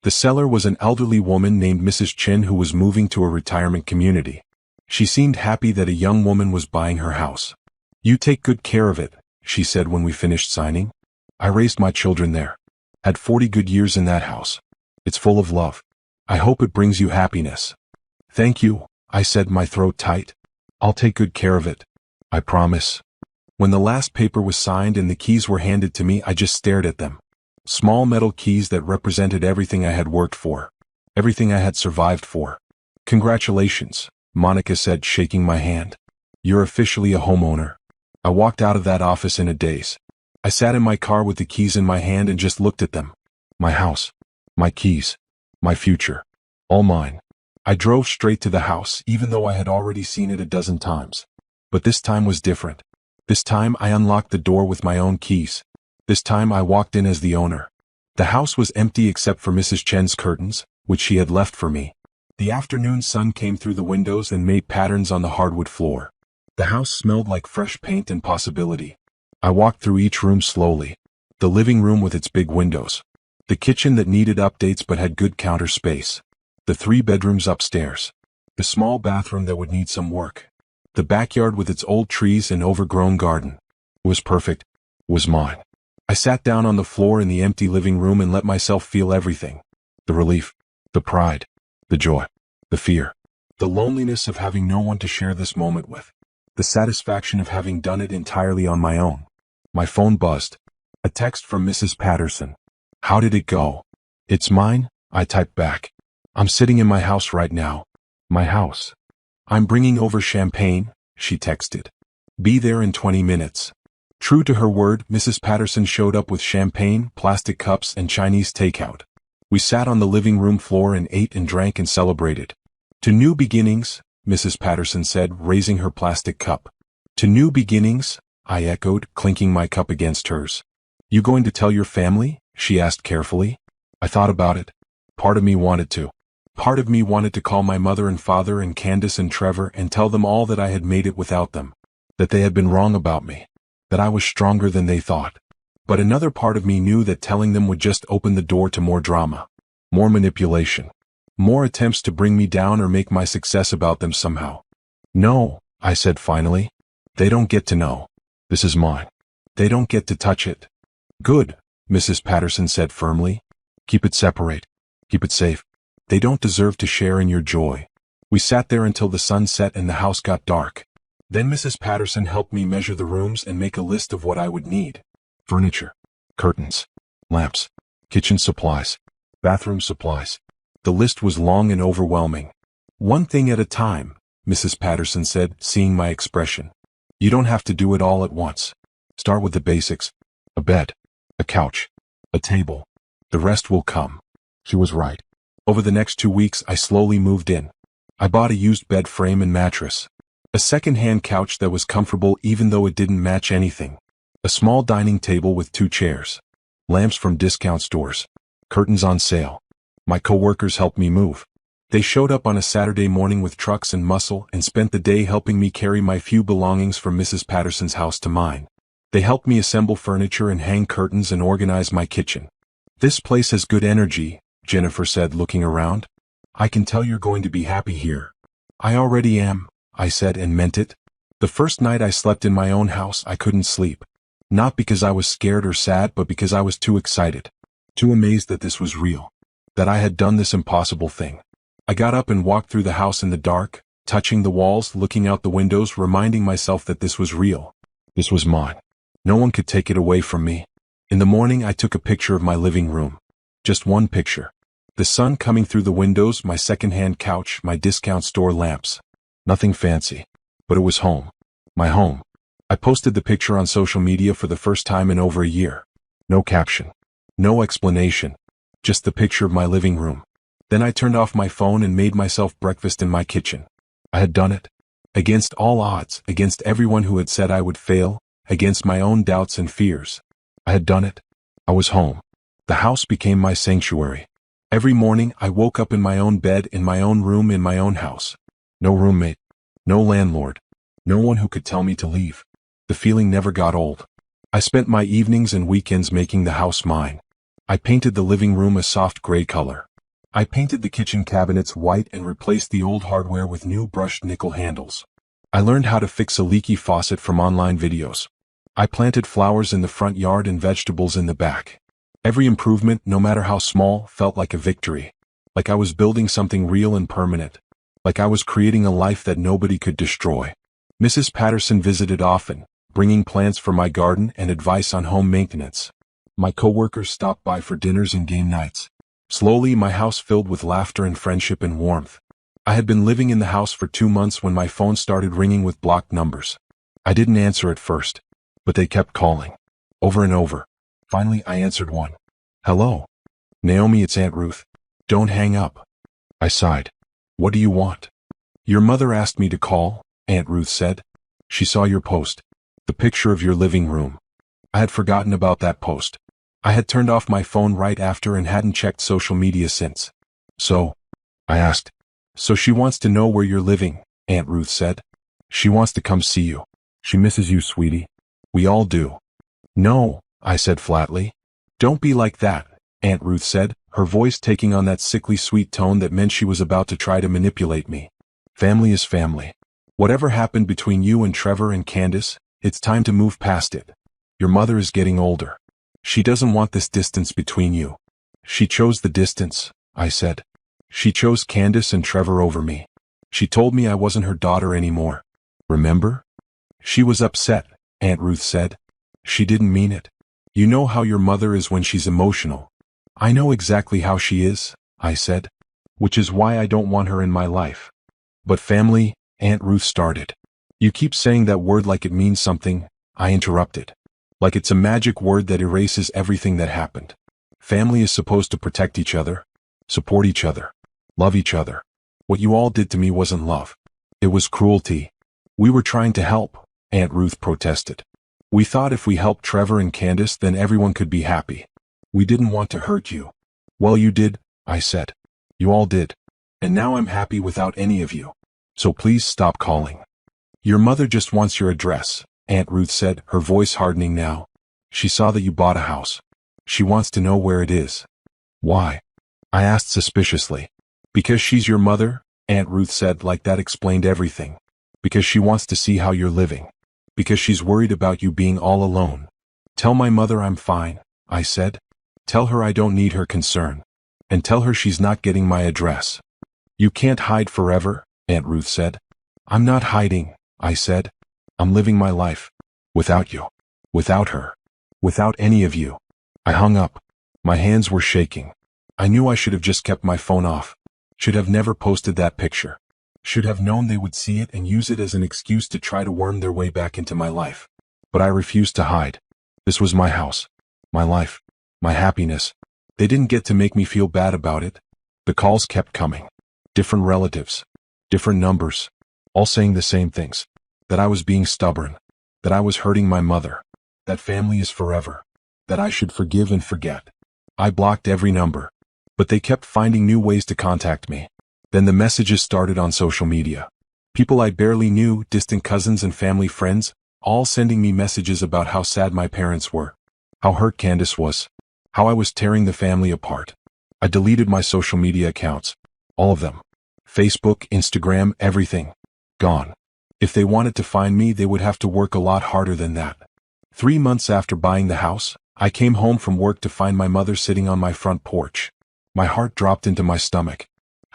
S1: The seller was an elderly woman named Mrs. Chin who was moving to a retirement community. She seemed happy that a young woman was buying her house. "You take good care of it," she said when we finished signing. "I raised my children there. Had 40 good years in that house. It's full of love. I hope it brings you happiness." "Thank you," I said, my throat tight. "I'll take good care of it. I promise." When the last paper was signed and the keys were handed to me, I just stared at them. Small metal keys that represented everything I had worked for. Everything I had survived for. "Congratulations," Monica said, shaking my hand. "You're officially a homeowner." I walked out of that office in a daze. I sat in my car with the keys in my hand and just looked at them. My house. My keys. My future. All mine. I drove straight to the house, even though I had already seen it a dozen times. But this time was different. This time I unlocked the door with my own keys. This time I walked in as the owner. The house was empty except for Mrs. Chen's curtains, which she had left for me. The afternoon sun came through the windows and made patterns on the hardwood floor. The house smelled like fresh paint and possibility. I walked through each room slowly. The living room with its big windows. The kitchen that needed updates but had good counter space. The 3 bedrooms upstairs. The small bathroom that would need some work. The backyard with its old trees and overgrown garden. It was perfect. It was mine. I sat down on the floor in the empty living room and let myself feel everything. The relief. The pride. The joy. The fear. The loneliness of having no one to share this moment with. The satisfaction of having done it entirely on my own. My phone buzzed. A text from Mrs. Patterson. "How did it go?" "It's mine," I typed back. "I'm sitting in my house right now." My house. "I'm bringing over champagne," she texted. "Be there in 20 minutes. True to her word, Mrs. Patterson showed up with champagne, plastic cups, and Chinese takeout. We sat on the living room floor and ate and drank and celebrated. "To new beginnings," Mrs. Patterson said, raising her plastic cup. To new beginnings, I echoed, clinking my cup against hers. You going to tell your family? She asked carefully. I thought about it. Part of me wanted to. Part of me wanted to call my mother and father and Candace and Trevor and tell them all that I had made it without them. That they had been wrong about me. That I was stronger than they thought. But another part of me knew that telling them would just open the door to more drama. More manipulation. More attempts to bring me down or make my success about them somehow. No, I said finally. They don't get to know. This is mine. They don't get to touch it. Good, Mrs. Patterson said firmly. Keep it separate. Keep it safe. They don't deserve to share in your joy. We sat there until the sun set and the house got dark. Then Mrs. Patterson helped me measure the rooms and make a list of what I would need. Furniture, curtains, lamps, kitchen supplies, bathroom supplies. The list was long and overwhelming. One thing at a time, Mrs. Patterson said, seeing my expression. You don't have to do it all at once. Start with the basics. A bed, a couch, a table. The rest will come. She was right. Over the next 2 weeks, I slowly moved in. I bought a used bed frame and mattress. A second-hand couch that was comfortable even though it didn't match anything. A small dining table with 2 chairs. Lamps from discount stores. Curtains on sale. My coworkers helped me move. They showed up on a Saturday morning with trucks and muscle and spent the day helping me carry my few belongings from Mrs. Patterson's house to mine. They helped me assemble furniture and hang curtains and organize my kitchen. This place has good energy, Jennifer said, looking around. I can tell you're going to be happy here. I already am, I said, and meant it. The first night I slept in my own house, I couldn't sleep. Not because I was scared or sad, but because I was too excited. Too amazed that this was real. That I had done this impossible thing. I got up and walked through the house in the dark, touching the walls, looking out the windows, reminding myself that this was real. This was mine. No one could take it away from me. In the morning, I took a picture of my living room. Just one picture. The sun coming through the windows, my second-hand couch, my discount store lamps. Nothing fancy. But it was home. My home. I posted the picture on social media for the first time in over a year. No caption. No explanation. Just the picture of my living room. Then I turned off my phone and made myself breakfast in my kitchen. I had done it. Against all odds, against everyone who had said I would fail, against my own doubts and fears. I had done it. I was home. The house became my sanctuary. Every morning I woke up in my own bed, in my own room, in my own house. No roommate. No landlord. No one who could tell me to leave. The feeling never got old. I spent my evenings and weekends making the house mine. I painted the living room a soft gray color. I painted the kitchen cabinets white and replaced the old hardware with new brushed nickel handles. I learned how to fix a leaky faucet from online videos. I planted flowers in the front yard and vegetables in the back. Every improvement, no matter how small, felt like a victory. Like I was building something real and permanent. Like I was creating a life that nobody could destroy. Mrs. Patterson visited often, bringing plants for my garden and advice on home maintenance. My coworkers stopped by for dinners and game nights. Slowly, my house filled with laughter and friendship and warmth. I had been living in the house for 2 months when my phone started ringing with blocked numbers. I didn't answer at first, but they kept calling. Over and over. Finally, I answered one. Hello. Naomi, it's Aunt Ruth. Don't hang up. I sighed. What do you want? Your mother asked me to call, Aunt Ruth said. She saw your post. The picture of your living room. I had forgotten about that post. I had turned off my phone right after and hadn't checked social media since. So, I asked. So she wants to know where you're living, Aunt Ruth said. She wants to come see you. She misses you, sweetie. We all do. No, I said flatly. Don't be like that, Aunt Ruth said, her voice taking on that sickly sweet tone that meant she was about to try to manipulate me. Family is family. Whatever happened between you and Trevor and Candace, it's time to move past it. Your mother is getting older. She doesn't want this distance between you. She chose the distance, I said. She chose Candace and Trevor over me. She told me I wasn't her daughter anymore. Remember? She was upset, Aunt Ruth said. She didn't mean it. You know how your mother is when she's emotional. I know exactly how she is, I said. Which is why I don't want her in my life. But family, Aunt Ruth started. You keep saying that word like it means something, I interrupted. Like it's a magic word that erases everything that happened. Family is supposed to protect each other, support each other, love each other. What you all did to me wasn't love. It was cruelty. We were trying to help, Aunt Ruth protested. We thought if we helped Trevor and Candace, then everyone could be happy. We didn't want to hurt you. Well, you did, I said. You all did. And now I'm happy without any of you. So please stop calling. Your mother just wants your address, Aunt Ruth said, her voice hardening now. She saw that you bought a house. She wants to know where it is. Why? I asked suspiciously. Because she's your mother, Aunt Ruth said, like that explained everything. Because she wants to see how you're living. Because she's worried about you being all alone. Tell my mother I'm fine, I said. Tell her I don't need her concern. And tell her she's not getting my address. You can't hide forever, Aunt Ruth said. I'm not hiding, I said. I'm living my life. Without you. Without her. Without any of you. I hung up. My hands were shaking. I knew I should have just kept my phone off. Should have never posted that picture. Should have known they would see it and use it as an excuse to try to worm their way back into my life. But I refused to hide. This was my house. My life. My happiness. They didn't get to make me feel bad about it. The calls kept coming. Different relatives. Different numbers. All saying the same things. That I was being stubborn. That I was hurting my mother. That family is forever. That I should forgive and forget. I blocked every number. But they kept finding new ways to contact me. Then the messages started on social media. People I barely knew, distant cousins and family friends, all sending me messages about how sad my parents were. How hurt Candace was. How I was tearing the family apart. I deleted my social media accounts. All of them. Facebook, Instagram, everything. Gone. If they wanted to find me, they would have to work a lot harder than that. 3 months after buying the house, I came home from work to find my mother sitting on my front porch. My heart dropped into my stomach.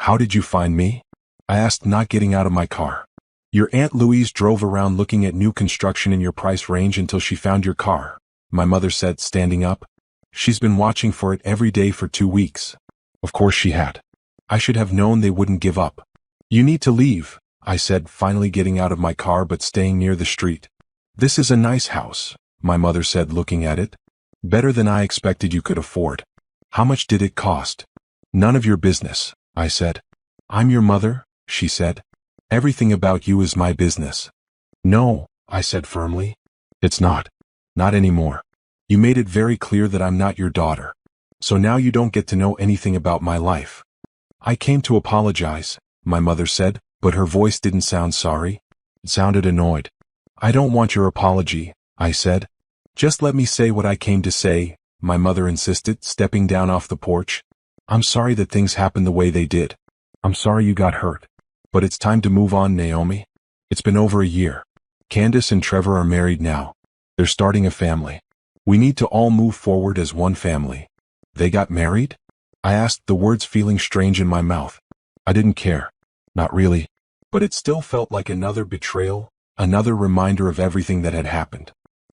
S1: How did you find me? I asked, not getting out of my car. Your Aunt Louise drove around looking at new construction in your price range until she found your car, my mother said, standing up. She's been watching for it every day for 2 weeks. Of course she had. I should have known they wouldn't give up. You need to leave, I said, finally getting out of my car but staying near the street. This is a nice house, my mother said, looking at it. Better than I expected you could afford. How much did it cost? None of your business, I said. I'm your mother, she said. Everything about you is my business. No, I said firmly. It's not. Not anymore. You made it very clear that I'm not your daughter. So now you don't get to know anything about my life. I came to apologize, my mother said, but her voice didn't sound sorry. It sounded annoyed. I don't want your apology, I said. Just let me say what I came to say, my mother insisted, stepping down off the porch. I'm sorry that things happened the way they did. I'm sorry you got hurt. But it's time to move on, Naomi. It's been over a year. Candace and Trevor are married now. They're starting a family. We need to all move forward as one family. They got married? I asked, the words feeling strange in my mouth. I didn't care. Not really. But it still felt like another betrayal, another reminder of everything that had happened.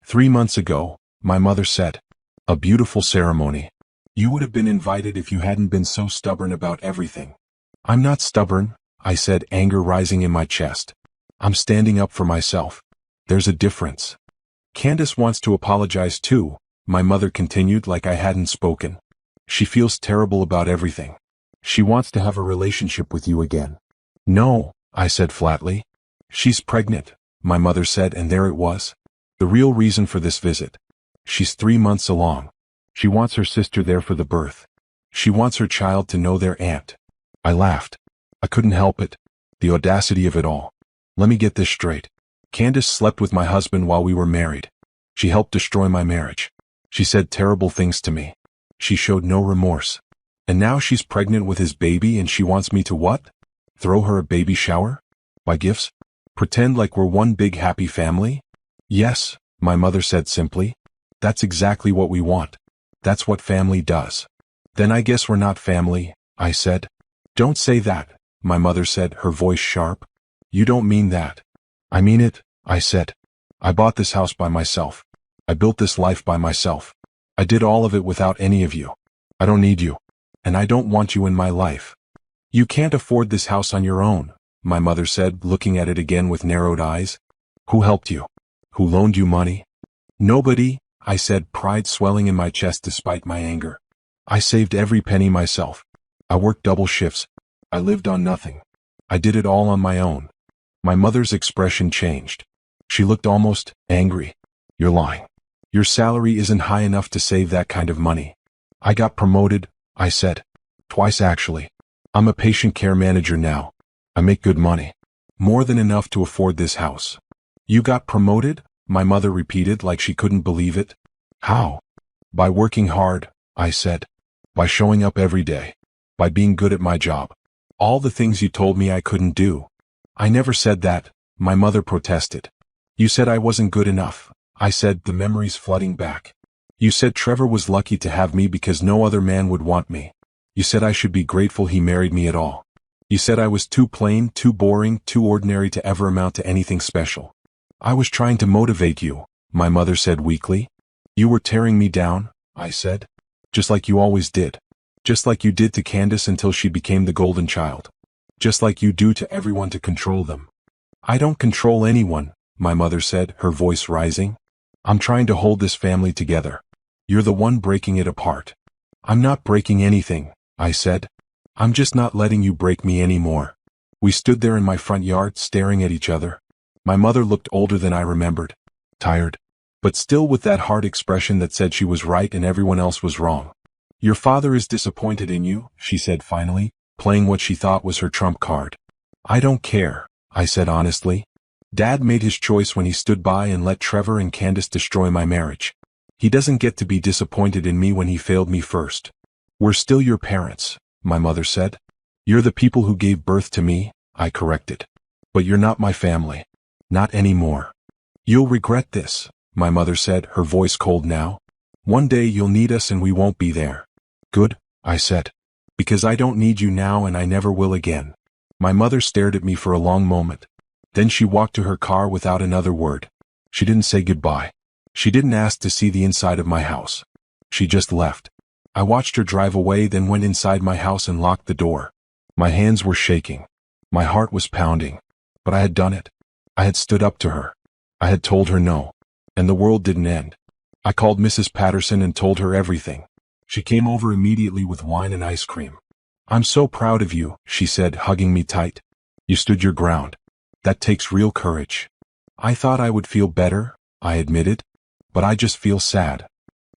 S1: 3 months ago, my mother said. A beautiful ceremony. You would have been invited if you hadn't been so stubborn about everything. I'm not stubborn, I said, anger rising in my chest. I'm standing up for myself. There's a difference. Candace wants to apologize too, my mother continued like I hadn't spoken. She feels terrible about everything. She wants to have a relationship with you again. No, I said flatly. She's pregnant, my mother said, and there it was. The real reason for this visit. She's 3 months along. She wants her sister there for the birth. She wants her child to know their aunt. I laughed. I couldn't help it. The audacity of it all. Let me get this straight. Candace slept with my husband while we were married. She helped destroy my marriage. She said terrible things to me. She showed no remorse. And now she's pregnant with his baby and she wants me to what? Throw her a baby shower? Buy gifts? Pretend like we're one big happy family? Yes, my mother said simply. That's exactly what we want. That's what family does. Then I guess we're not family, I said. Don't say that, my mother said, her voice sharp. You don't mean that. I mean it, I said. I bought this house by myself. I built this life by myself. I did all of it without any of you. I don't need you. And I don't want you in my life. You can't afford this house on your own, my mother said, looking at it again with narrowed eyes. Who helped you? Who loaned you money? Nobody, I said, pride swelling in my chest despite my anger. I saved every penny myself. I worked double shifts. I lived on nothing. I did it all on my own. My mother's expression changed. She looked almost angry. You're lying. Your salary isn't high enough to save that kind of money. I got promoted, I said. Twice actually. I'm a patient care manager now. I make good money. More than enough to afford this house. You got promoted? My mother repeated like she couldn't believe it. How? By working hard, I said. By showing up every day. By being good at my job. All the things you told me I couldn't do. I never said that, my mother protested. You said I wasn't good enough, I said, the memories flooding back. You said Trevor was lucky to have me because no other man would want me. You said I should be grateful he married me at all. You said I was too plain, too boring, too ordinary to ever amount to anything special. I was trying to motivate you, my mother said weakly. You were tearing me down, I said. Just like you always did. Just like you did to Candace until she became the golden child. Just like you do to everyone to control them. I don't control anyone, my mother said, her voice rising. I'm trying to hold this family together. You're the one breaking it apart. I'm not breaking anything, I said. I'm just not letting you break me anymore. We stood there in my front yard staring at each other. My mother looked older than I remembered. Tired. But still with that hard expression that said she was right and everyone else was wrong. Your father is disappointed in you, she said finally, playing what she thought was her trump card. I don't care, I said honestly. Dad made his choice when he stood by and let Trevor and Candace destroy my marriage. He doesn't get to be disappointed in me when he failed me first. We're still your parents, my mother said. You're the people who gave birth to me, I corrected. But you're not my family. Not anymore. You'll regret this, my mother said, her voice cold now. One day you'll need us and we won't be there. Good, I said. Because I don't need you now and I never will again. My mother stared at me for a long moment. Then she walked to her car without another word. She didn't say goodbye. She didn't ask to see the inside of my house. She just left. I watched her drive away, then went inside my house and locked the door. My hands were shaking. My heart was pounding. But I had done it. I had stood up to her. I had told her no. And the world didn't end. I called Mrs. Patterson and told her everything. She came over immediately with wine and ice cream. I'm so proud of you, she said, hugging me tight. You stood your ground. That takes real courage. I thought I would feel better, I admitted. But I just feel sad.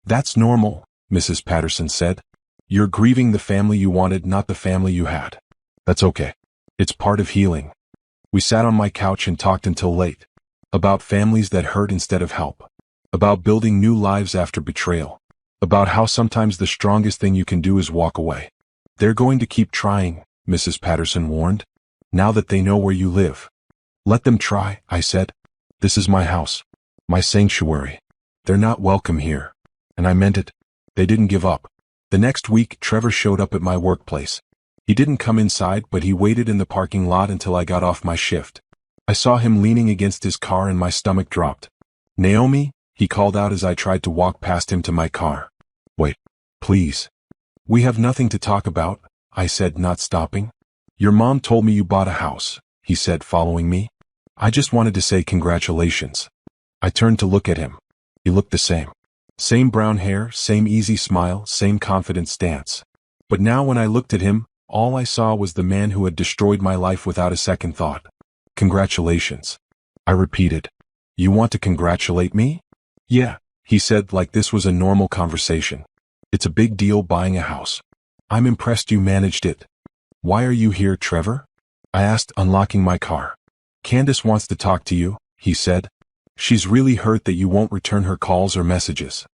S1: That's normal, Mrs. Patterson said. You're grieving the family you wanted, not the family you had. That's okay. It's part of healing. We sat on my couch and talked until late. About families that hurt instead of help. About building new lives after betrayal. About how sometimes the strongest thing you can do is walk away. They're going to keep trying, Mrs. Patterson warned. Now that they know where you live. Let them try, I said. This is my house. My sanctuary. They're not welcome here. And I meant it. They didn't give up. The next week, Trevor showed up at my workplace. He didn't come inside, but he waited in the parking lot until I got off my shift. I saw him leaning against his car and my stomach dropped. Naomi, he called out as I tried to walk past him to my car. Wait, please. We have nothing to talk about, I said, not stopping. Your mom told me you bought a house, he said, following me. I just wanted to say congratulations. I turned to look at him. He looked the same. Same brown hair, same easy smile, same confident stance. But now when I looked at him, all I saw was the man who had destroyed my life without a second thought. Congratulations. I repeated. You want to congratulate me? Yeah, he said like this was a normal conversation. It's a big deal buying a house. I'm impressed you managed it. Why are you here, Trevor? I asked, unlocking my car. Candace wants to talk to you, he said. She's really hurt that you won't return her calls or messages.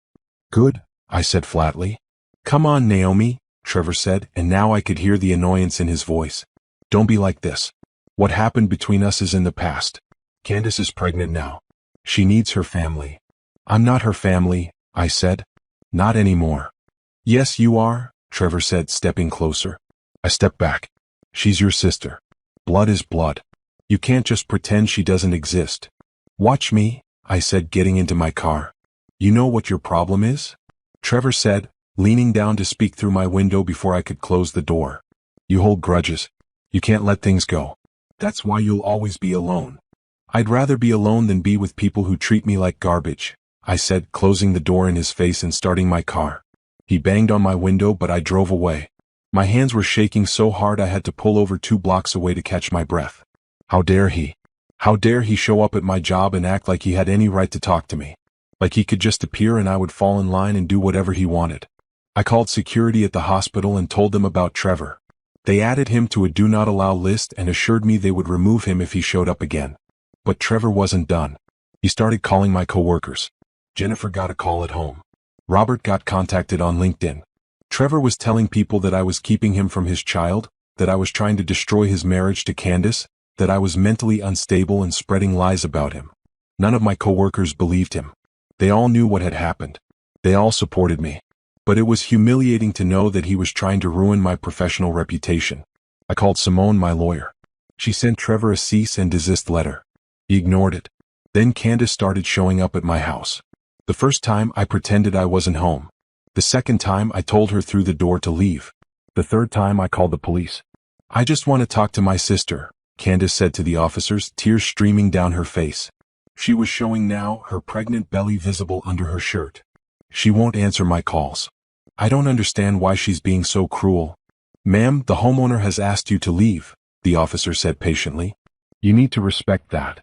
S1: Good, I said flatly. Come on, Naomi, Trevor said, and now I could hear the annoyance in his voice. Don't be like this. What happened between us is in the past. Candace is pregnant now. She needs her family. I'm not her family, I said. Not anymore. Yes, you are, Trevor said, stepping closer. I stepped back. She's your sister. Blood is blood. You can't just pretend she doesn't exist. Watch me, I said, getting into my car. You know what your problem is? Trevor said, leaning down to speak through my window before I could close the door. You hold grudges. You can't let things go. That's why you'll always be alone. I'd rather be alone than be with people who treat me like garbage, I said, closing the door in his face and starting my car. He banged on my window, but I drove away. My hands were shaking so hard I had to pull over 2 blocks away to catch my breath. How dare he? How dare he show up at my job and act like he had any right to talk to me? Like he could just appear and I would fall in line and do whatever he wanted. I called security at the hospital and told them about Trevor. They added him to a do not allow list and assured me they would remove him if he showed up again. But Trevor wasn't done. He started calling my coworkers. Jennifer got a call at home. Robert got contacted on LinkedIn. Trevor was telling people that I was keeping him from his child, that I was trying to destroy his marriage to Candace, that I was mentally unstable and spreading lies about him. None of my coworkers believed him. They all knew what had happened. They all supported me. But it was humiliating to know that he was trying to ruin my professional reputation. I called Simone, my lawyer. She sent Trevor a cease and desist letter. He ignored it. Then Candace started showing up at my house. The first time I pretended I wasn't home. The second time I told her through the door to leave. The third time I called the police. I just want to talk to my sister, Candace said to the officers, tears streaming down her face. She was showing now, her pregnant belly visible under her shirt. She won't answer my calls. I don't understand why she's being so cruel. Ma'am, the homeowner has asked you to leave, the officer said patiently. You need to respect that.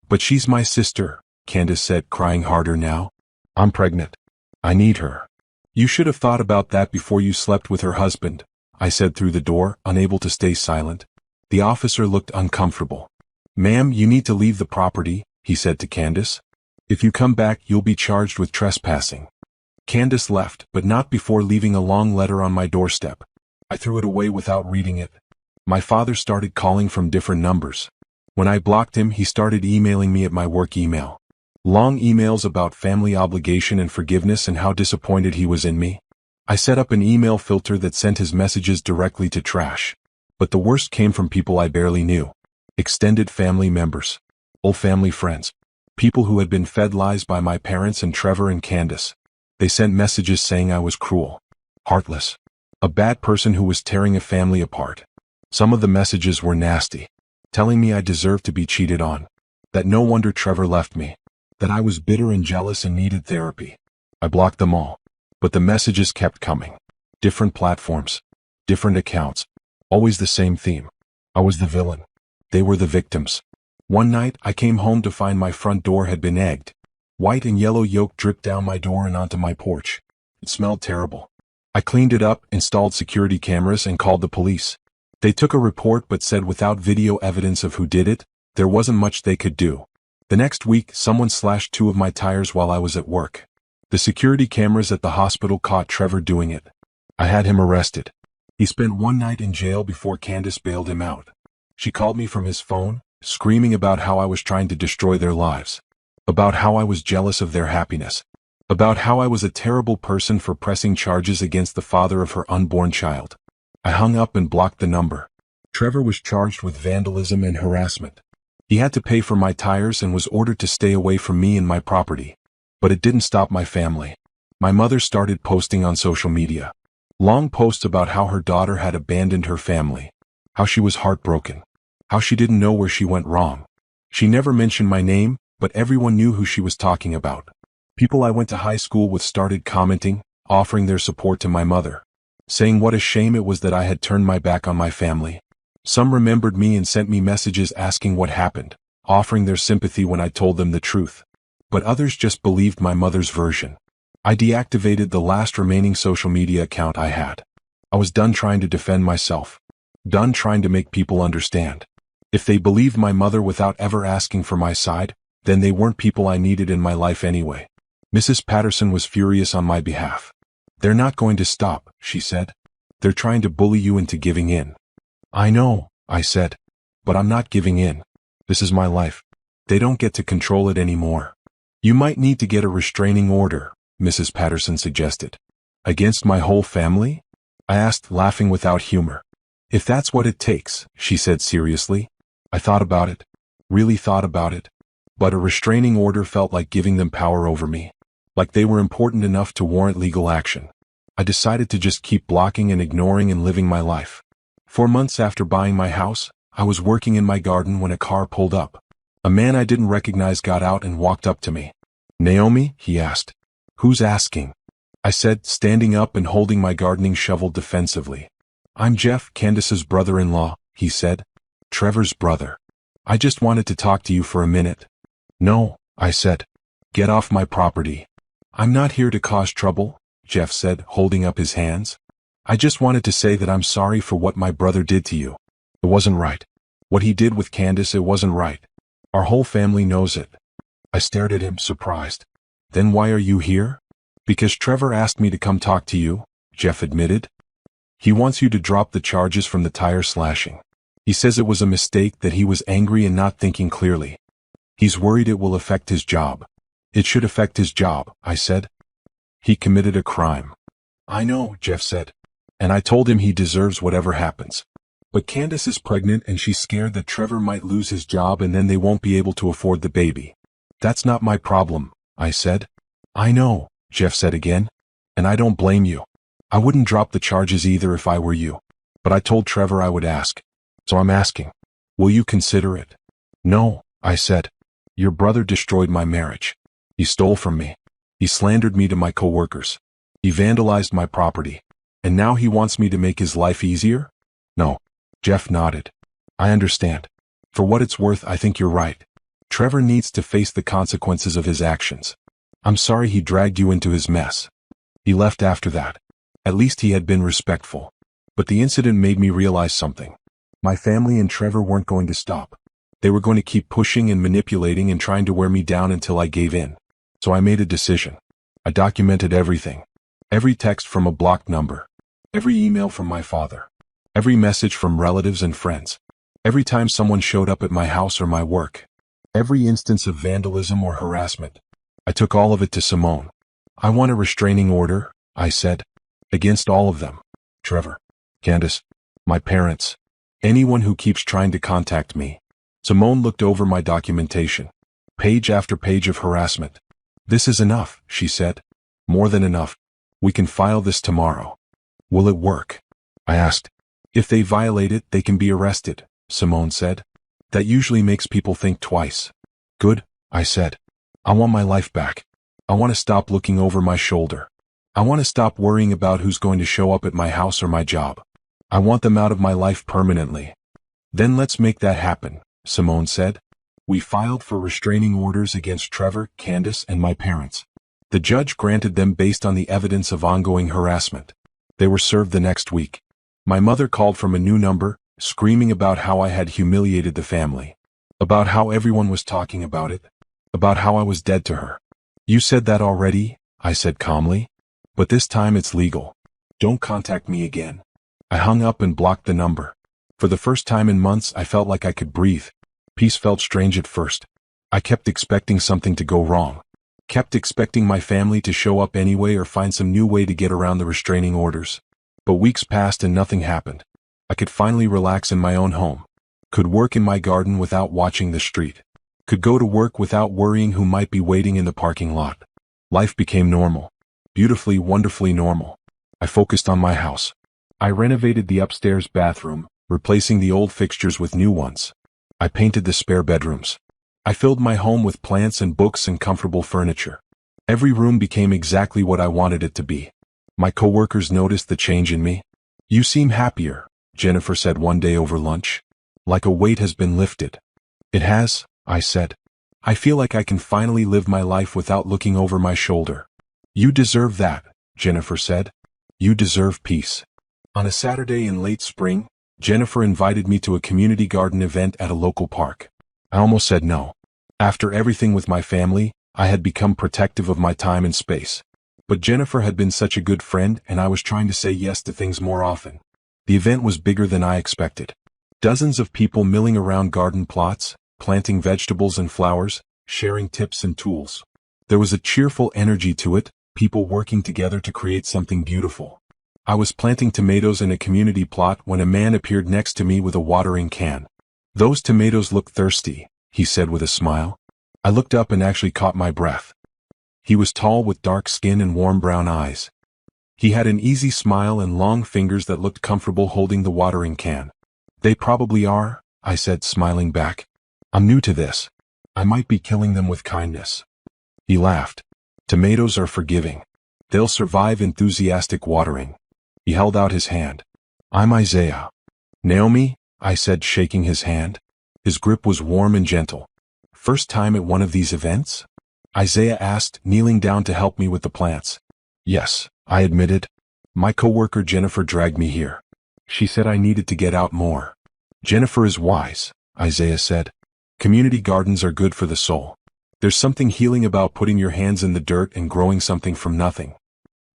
S1: But she's my sister, Candace said, crying harder now. I'm pregnant. I need her. You should have thought about that before you slept with her husband, I said through the door, unable to stay silent. The officer looked uncomfortable. Ma'am, you need to leave the property, he said to Candace. If you come back, you'll be charged with trespassing. Candace left, but not before leaving a long letter on my doorstep. I threw it away without reading it. My father started calling from different numbers. When I blocked him, he started emailing me at my work email. Long emails about family obligation and forgiveness and how disappointed he was in me. I set up an email filter that sent his messages directly to trash. But the worst came from people I barely knew. Extended family members. Old family friends. People who had been fed lies by my parents and Trevor and Candace. They sent messages saying I was cruel. Heartless. A bad person who was tearing a family apart. Some of the messages were nasty. Telling me I deserved to be cheated on. That no wonder Trevor left me. That I was bitter and jealous and needed therapy. I blocked them all. But the messages kept coming. Different platforms. Different accounts. Always the same theme. I was the villain. They were the victims. One night, I came home to find my front door had been egged. White and yellow yolk dripped down my door and onto my porch. It smelled terrible. I cleaned it up, installed security cameras, and called the police. They took a report but said without video evidence of who did it, there wasn't much they could do. The next week, someone slashed 2 of my tires while I was at work. The security cameras at the hospital caught Trevor doing it. I had him arrested. He spent one night in jail before Candace bailed him out. She called me from his phone, screaming about how I was trying to destroy their lives. About how I was jealous of their happiness. About how I was a terrible person for pressing charges against the father of her unborn child. I hung up and blocked the number. Trevor was charged with vandalism and harassment. He had to pay for my tires and was ordered to stay away from me and my property. But it didn't stop my family. My mother started posting on social media. Long posts about how her daughter had abandoned her family. How she was heartbroken. How she didn't know where she went wrong. She never mentioned my name, but everyone knew who she was talking about. People I went to high school with started commenting, offering their support to my mother. Saying what a shame it was that I had turned my back on my family. Some remembered me and sent me messages asking what happened, offering their sympathy when I told them the truth. But others just believed my mother's version. I deactivated the last remaining social media account I had. I was done trying to defend myself. Done trying to make people understand. If they believed my mother without ever asking for my side, then they weren't people I needed in my life anyway. Mrs. Patterson was furious on my behalf. They're not going to stop, she said. They're trying to bully you into giving in. I know, I said. But I'm not giving in. This is my life. They don't get to control it anymore. You might need to get a restraining order, Mrs. Patterson suggested. Against my whole family? I asked, laughing without humor. If that's what it takes, she said seriously. I thought about it. Really thought about it. But a restraining order felt like giving them power over me. Like they were important enough to warrant legal action. I decided to just keep blocking and ignoring and living my life. 4 months after buying my house, I was working in my garden when a car pulled up. A man I didn't recognize got out and walked up to me. Naomi, he asked. Who's asking? I said, standing up and holding my gardening shovel defensively. I'm Jeff, Candace's brother-in-law, he said. Trevor's brother. I just wanted to talk to you for a minute. No, I said. Get off my property. I'm not here to cause trouble, Jeff said, holding up his hands. I just wanted to say that I'm sorry for what my brother did to you. It wasn't right. What he did with Candace, it wasn't right. Our whole family knows it. I stared at him, surprised. Then why are you here? Because Trevor asked me to come talk to you, Jeff admitted. He wants you to drop the charges from the tire slashing. He says it was a mistake, that he was angry and not thinking clearly. He's worried it will affect his job. It should affect his job, I said. He committed a crime. I know, Jeff said. And I told him he deserves whatever happens. But Candace is pregnant and she's scared that Trevor might lose his job and then they won't be able to afford the baby. That's not my problem, I said. I know, Jeff said again. And I don't blame you. I wouldn't drop the charges either if I were you. But I told Trevor I would ask. So I'm asking. Will you consider it? No, I said. Your brother destroyed my marriage. He stole from me. He slandered me to my coworkers. He vandalized my property. And now he wants me to make his life easier? No. Jeff nodded. I understand. For what it's worth, I think you're right. Trevor needs to face the consequences of his actions. I'm sorry he dragged you into his mess. He left after that. At least he had been respectful. But the incident made me realize something. My family and Trevor weren't going to stop. They were going to keep pushing and manipulating and trying to wear me down until I gave in. So I made a decision. I documented everything. Every text from a blocked number. Every email from my father. Every message from relatives and friends. Every time someone showed up at my house or my work. Every instance of vandalism or harassment. I took all of it to Simone. I want a restraining order, I said. Against all of them. Trevor. Candace. My parents. Anyone who keeps trying to contact me. Simone looked over my documentation. Page after page of harassment. This is enough, she said. More than enough. We can file this tomorrow. Will it work? I asked. If they violate it, they can be arrested, Simone said. That usually makes people think twice. Good, I said. I want my life back. I want to stop looking over my shoulder. I want to stop worrying about who's going to show up at my house or my job. I want them out of my life permanently. Then let's make that happen, Simone said. We filed for restraining orders against Trevor, Candace, and my parents. The judge granted them based on the evidence of ongoing harassment. They were served the next week. My mother called from a new number, screaming about how I had humiliated the family. About how everyone was talking about it. About how I was dead to her. You said that already, I said calmly. But this time it's legal. Don't contact me again. I hung up and blocked the number. For the first time in months, I felt like I could breathe. Peace felt strange at first. I kept expecting something to go wrong. Kept expecting my family to show up anyway or find some new way to get around the restraining orders. But weeks passed and nothing happened. I could finally relax in my own home. Could work in my garden without watching the street. Could go to work without worrying who might be waiting in the parking lot. Life became normal. Beautifully, wonderfully normal. I focused on my house. I renovated the upstairs bathroom, replacing the old fixtures with new ones. I painted the spare bedrooms. I filled my home with plants and books and comfortable furniture. Every room became exactly what I wanted it to be. My coworkers noticed the change in me. You seem happier, Jennifer said one day over lunch. Like a weight has been lifted. It has, I said. I feel like I can finally live my life without looking over my shoulder. You deserve that, Jennifer said. You deserve peace. On a Saturday in late spring, Jennifer invited me to a community garden event at a local park. I almost said no. After everything with my family, I had become protective of my time and space. But Jennifer had been such a good friend and I was trying to say yes to things more often. The event was bigger than I expected. Dozens of people milling around garden plots, planting vegetables and flowers, sharing tips and tools. There was a cheerful energy to it, people working together to create something beautiful. I was planting tomatoes in a community plot when a man appeared next to me with a watering can. Those tomatoes look thirsty, he said with a smile. I looked up and actually caught my breath. He was tall with dark skin and warm brown eyes. He had an easy smile and long fingers that looked comfortable holding the watering can. They probably are, I said, smiling back. I'm new to this. I might be killing them with kindness. He laughed. Tomatoes are forgiving. They'll survive enthusiastic watering. He held out his hand. I'm Isaiah. Naomi, I said, shaking his hand. His grip was warm and gentle. First time at one of these events? Isaiah asked, kneeling down to help me with the plants. Yes, I admitted. My coworker Jennifer dragged me here. She said I needed to get out more. Jennifer is wise, Isaiah said. Community gardens are good for the soul. There's something healing about putting your hands in the dirt and growing something from nothing.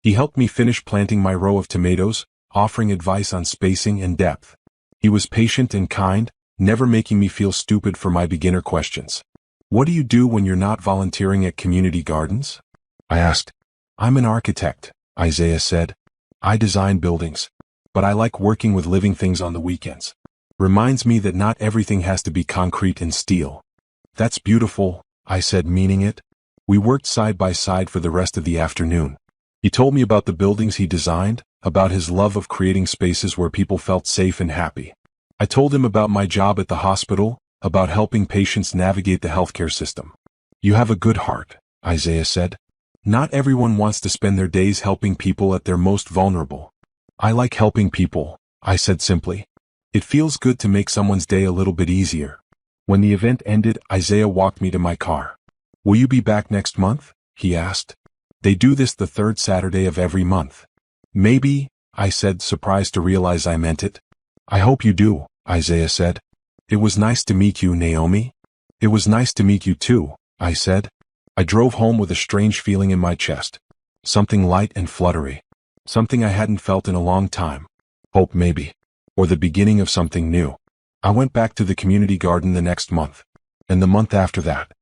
S1: He helped me finish planting my row of tomatoes, offering advice on spacing and depth. He was patient and kind, never making me feel stupid for my beginner questions. What do you do when you're not volunteering at community gardens? I asked. I'm an architect, Isaiah said. I design buildings. But I like working with living things on the weekends. Reminds me that not everything has to be concrete and steel. That's beautiful, I said, meaning it. We worked side by side for the rest of the afternoon. He told me about the buildings he designed, about his love of creating spaces where people felt safe and happy. I told him about my job at the hospital, about helping patients navigate the healthcare system. You have a good heart, Isaiah said. Not everyone wants to spend their days helping people at their most vulnerable. I like helping people, I said simply. It feels good to make someone's day a little bit easier. When the event ended, Isaiah walked me to my car. Will you be back next month? He asked. They do this the third Saturday of every month. Maybe, I said, surprised to realize I meant it. I hope you do, Isaiah said. It was nice to meet you, Naomi. It was nice to meet you too, I said. I drove home with a strange feeling in my chest. Something light and fluttery. Something I hadn't felt in a long time. Hope maybe. Or the beginning of something new. I went back to the community garden the next month. And the month after that.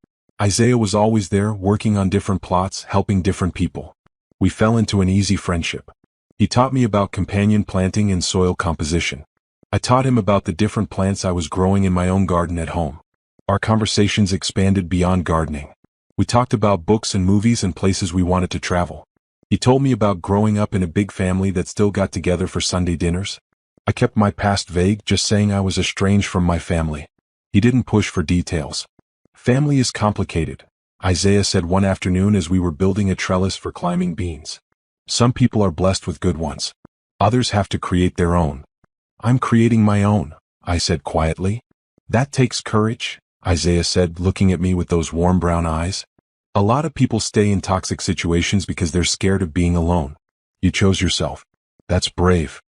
S1: Isaiah was always there, working on different plots, helping different people. We fell into an easy friendship. He taught me about companion planting and soil composition. I taught him about the different plants I was growing in my own garden at home. Our conversations expanded beyond gardening. We talked about books and movies and places we wanted to travel. He told me about growing up in a big family that still got together for Sunday dinners. I kept my past vague, just saying I was estranged from my family. He didn't push for details. Family is complicated, Isaiah said one afternoon as we were building a trellis for climbing beans. Some people are blessed with good ones. Others have to create their own. I'm creating my own, I said quietly. That takes courage, Isaiah said, looking at me with those warm brown eyes. A lot of people stay in toxic situations because they're scared of being alone. You chose yourself. That's brave.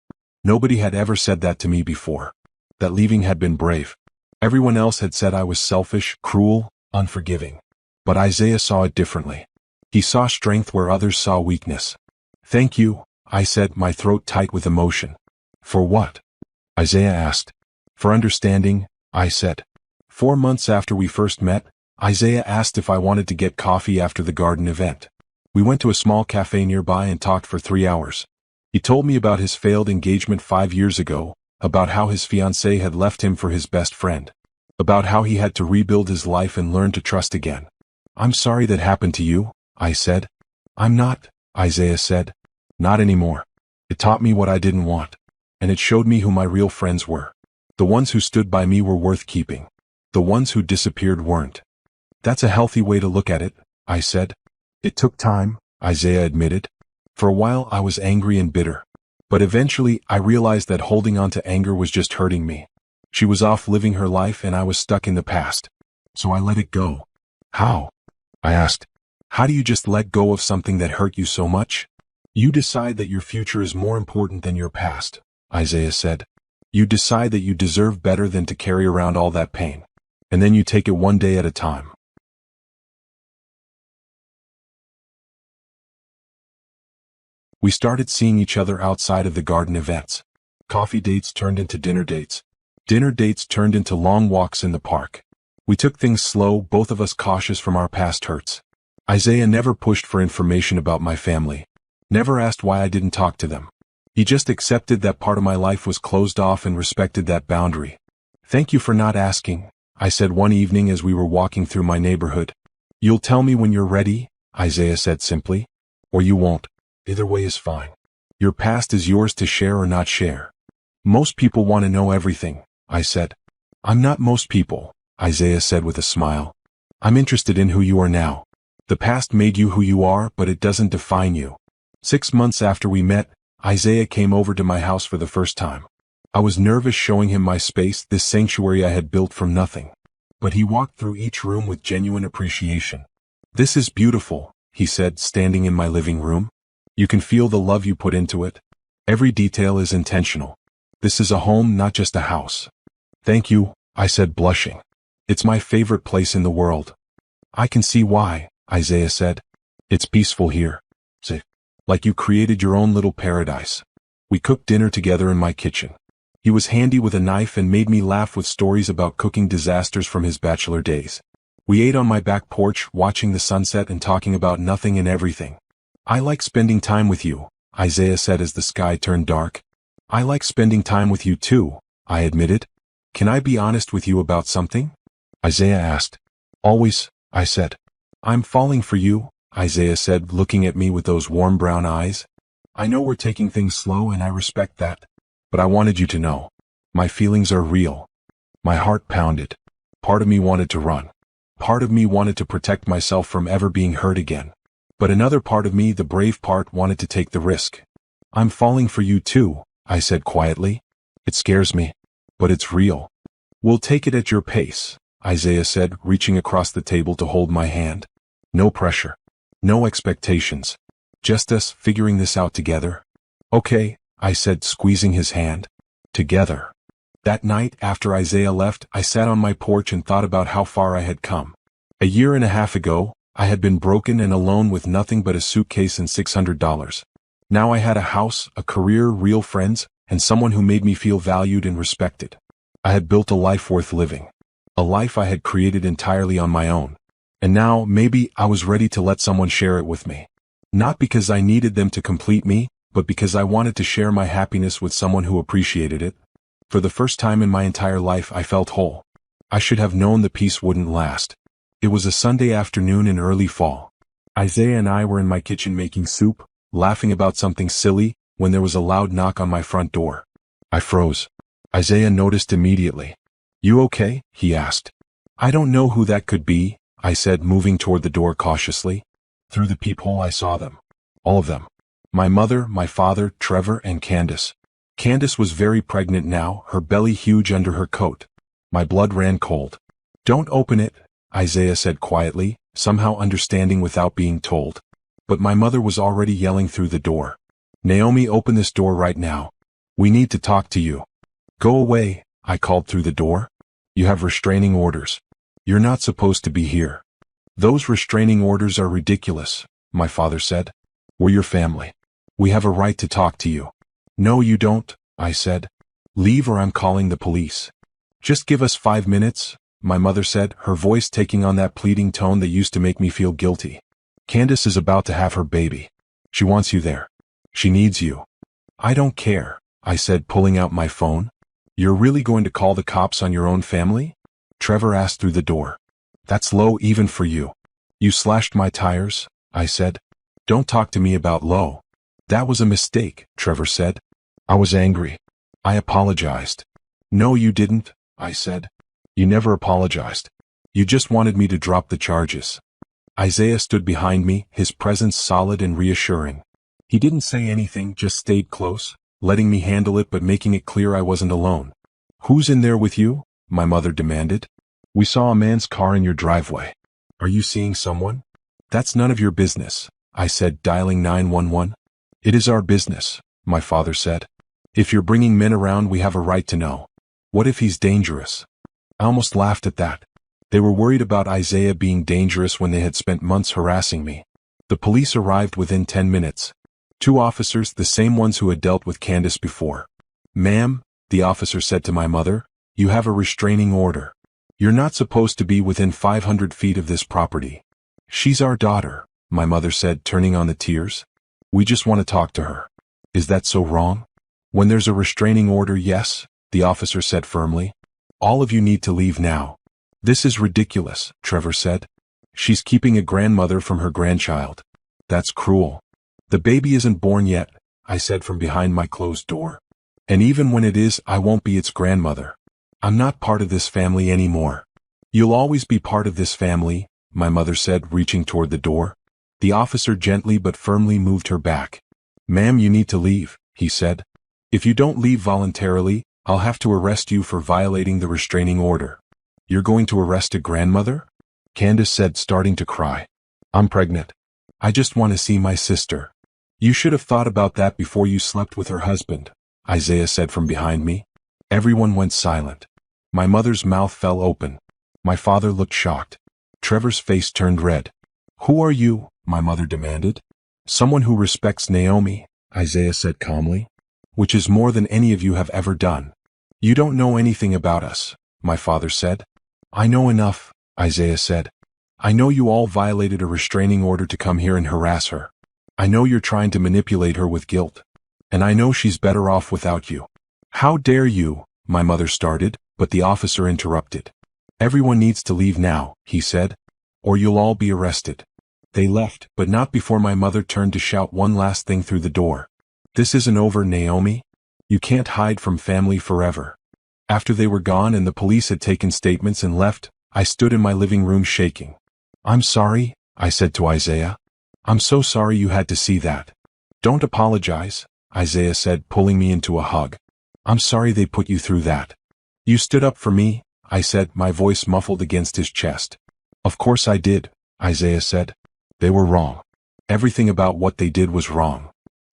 S1: Nobody had ever said that to me before. That leaving had been brave. Everyone else had said I was selfish, cruel, unforgiving. But Isaiah saw it differently. He saw strength where others saw weakness. Thank you, I said, my throat tight with emotion. For what? Isaiah asked. For understanding, I said. 4 months after we first met, Isaiah asked if I wanted to get coffee after the garden event. We went to a small cafe nearby and talked for 3 hours. He told me about his failed engagement 5 years ago, about how his fiancée had left him for his best friend, about how he had to rebuild his life and learn to trust again. I'm sorry that happened to you, I said. I'm not, Isaiah said. Not anymore. It taught me what I didn't want. And it showed me who my real friends were. The ones who stood by me were worth keeping. The ones who disappeared weren't. That's a healthy way to look at it, I said. It took time, Isaiah admitted. For a while I was angry and bitter. But eventually I realized that holding on to anger was just hurting me. She was off living her life and I was stuck in the past. So I let it go. How? I asked. How do you just let go of something that hurt you so much? You decide that your future is more important than your past, Isaiah said. You decide that you deserve better than to carry around all that pain. And then you take it one day at a time. We started seeing each other outside of the garden events. Coffee dates turned into dinner dates. Dinner dates turned into long walks in the park. We took things slow, both of us cautious from our past hurts. Isaiah never pushed for information about my family. Never asked why I didn't talk to them. He just accepted that part of my life was closed off and respected that boundary. Thank you for not asking, I said one evening as we were walking through my neighborhood. You'll tell me when you're ready, Isaiah said simply. Or you won't. Either way is fine. Your past is yours to share or not share. Most people want to know everything, I said. I'm not most people, Isaiah said with a smile. I'm interested in who you are now. The past made you who you are, but it doesn't define you. 6 months after we met, Isaiah came over to my house for the first time. I was nervous showing him my space, this sanctuary I had built from nothing. But he walked through each room with genuine appreciation. "This is beautiful," he said, standing in my living room. "You can feel the love you put into it. Every detail is intentional. This is a home, not just a house." "Thank you," I said, blushing. "It's my favorite place in the world." "I can see why," Isaiah said. "It's peaceful here. Like you created your own little paradise." We cooked dinner together in my kitchen. He was handy with a knife and made me laugh with stories about cooking disasters from his bachelor days. We ate on my back porch, watching the sunset and talking about nothing and everything. "I like spending time with you," Isaiah said as the sky turned dark. "I like spending time with you too," I admitted. "Can I be honest with you about something?" Isaiah asked. "Always," I said. "I'm falling for you," Isaiah said, looking at me with those warm brown eyes. "I know we're taking things slow and I respect that. But I wanted you to know. My feelings are real." My heart pounded. Part of me wanted to run. Part of me wanted to protect myself from ever being hurt again. But another part of me, the brave part, wanted to take the risk. "I'm falling for you too," I said quietly. "It scares me. But it's real." "We'll take it at your pace," Isaiah said, reaching across the table to hold my hand. "No pressure. No expectations. Just us figuring this out together." "Okay," I said, squeezing his hand. Together. That night, after Isaiah left, I sat on my porch and thought about how far I had come. A year and a half ago, I had been broken and alone with nothing but a suitcase and $600. Now I had a house, a career, real friends, and someone who made me feel valued and respected. I had built a life worth living. A life I had created entirely on my own. And now, maybe, I was ready to let someone share it with me. Not because I needed them to complete me, but because I wanted to share my happiness with someone who appreciated it. For the first time in my entire life, I felt whole. I should have known the peace wouldn't last. It was a Sunday afternoon in early fall. Isaiah and I were in my kitchen making soup, laughing about something silly, when there was a loud knock on my front door. I froze. Isaiah noticed immediately. "You okay?" he asked. "I don't know who that could be," I said, moving toward the door cautiously. Through the peephole I saw them. All of them. My mother, my father, Trevor, and Candace. Candace was very pregnant now, her belly huge under her coat. My blood ran cold. "Don't open it," Isaiah said quietly, somehow understanding without being told. But my mother was already yelling through the door. "Naomi, open this door right now. We need to talk to you." "Go away," I called through the door. "You have restraining orders. You're not supposed to be here." "Those restraining orders are ridiculous," my father said. "We're your family. We have a right to talk to you." "No, you don't," I said. "Leave or I'm calling the police." "Just give us 5 minutes," my mother said, her voice taking on that pleading tone that used to make me feel guilty. "Candace is about to have her baby. She wants you there. She needs you." "I don't care," I said, pulling out my phone. "You're really going to call the cops on your own family?" Trevor asked through the door. "That's low even for you." "You slashed my tires," I said. "Don't talk to me about low." "That was a mistake," Trevor said. I was angry. I apologized. "No, you didn't," I said. "You never apologized. You just wanted me to drop the charges." Isaiah stood behind me, his presence solid and reassuring. He didn't say anything, just stayed close, letting me handle it but making it clear I wasn't alone. "Who's in there with you?" my mother demanded. "We saw a man's car in your driveway. Are you seeing someone?" "That's none of your business," I said, dialing 911. "It is our business," my father said. "If you're bringing men around, we have a right to know. What if he's dangerous?" I almost laughed at that. They were worried about Isaiah being dangerous when they had spent months harassing me. The police arrived within 10 minutes. 2 officers, the same ones who had dealt with Candace before. "Ma'am," the officer said to my mother, "you have a restraining order. You're not supposed to be within 500 feet of this property." "She's our daughter," my mother said, turning on the tears. "We just want to talk to her." "Is that so wrong?" "When there's a restraining order, yes," the officer said firmly. "All of you need to leave now." "This is ridiculous," Trevor said. "She's keeping a grandmother from her grandchild. That's cruel." "The baby isn't born yet," I said from behind my closed door. "And even when it is, I won't be its grandmother. I'm not part of this family anymore." "You'll always be part of this family," my mother said, reaching toward the door. The officer gently but firmly moved her back. "Ma'am, you need to leave," he said. "If you don't leave voluntarily, I'll have to arrest you for violating the restraining order. You're going to arrest a grandmother? Candace said, starting to cry. I'm pregnant. I just want to see my sister. You should have thought about that before you slept with her husband, Isaiah said from behind me. Everyone went silent. My mother's mouth fell open. My father looked shocked. Trevor's face turned red. Who are you? My mother demanded. Someone who respects Naomi, Isaiah said calmly. Which is more than any of you have ever done. You don't know anything about us, my father said. I know enough, Isaiah said. I know you all violated a restraining order to come here and harass her. I know you're trying to manipulate her with guilt. And I know she's better off without you. How dare you, my mother started, but the officer interrupted. Everyone needs to leave now, he said, or you'll all be arrested. They left, but not before my mother turned to shout one last thing through the door. This isn't over, Naomi. You can't hide from family forever. After they were gone and the police had taken statements and left, I stood in my living room shaking. I'm sorry, I said to Isaiah. I'm so sorry you had to see that. Don't apologize, Isaiah said, pulling me into a hug. I'm sorry they put you through that. You stood up for me, I said, my voice muffled against his chest. Of course I did, Isaiah said. They were wrong. Everything about what they did was wrong.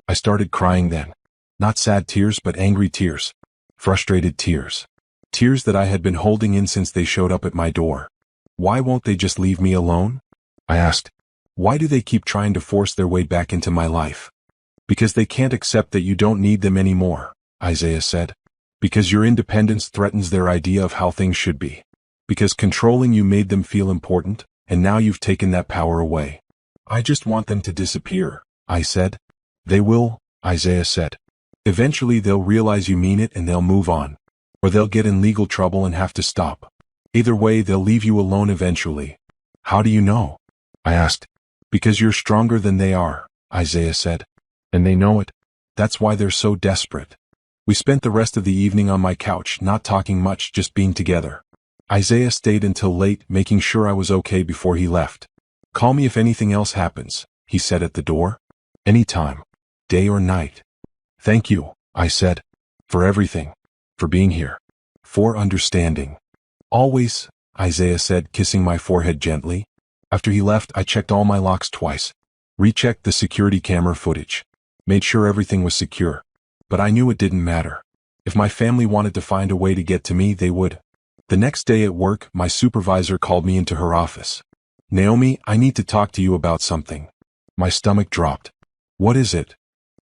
S1: I started crying then. Not sad tears but angry tears. Frustrated tears. Tears that I had been holding in since they showed up at my door. Why won't they just leave me alone? I asked. Why do they keep trying to force their way back into my life? Because they can't accept that you don't need them anymore, Isaiah said. Because your independence threatens their idea of how things should be. Because controlling you made them feel important, and now you've taken that power away. I just want them to disappear, I said. They will, Isaiah said. Eventually they'll realize you mean it and they'll move on. Or they'll get in legal trouble and have to stop. Either way, they'll leave you alone eventually. How do you know? I asked. Because you're stronger than they are, Isaiah said. And they know it. That's why they're so desperate. We spent the rest of the evening on my couch, not talking much, just being together. Isaiah stayed until late, making sure I was okay before he left. Call me if anything else happens, he said at the door. Anytime. Day or night. Thank you, I said. For everything. For being here. For understanding. Always, Isaiah said, kissing my forehead gently. After he left, I checked all my locks twice. Rechecked the security camera footage. Made sure everything was secure. But I knew it didn't matter. If my family wanted to find a way to get to me, they would. The next day at work, my supervisor called me into her office. Naomi, I need to talk to you about something. My stomach dropped. What is it?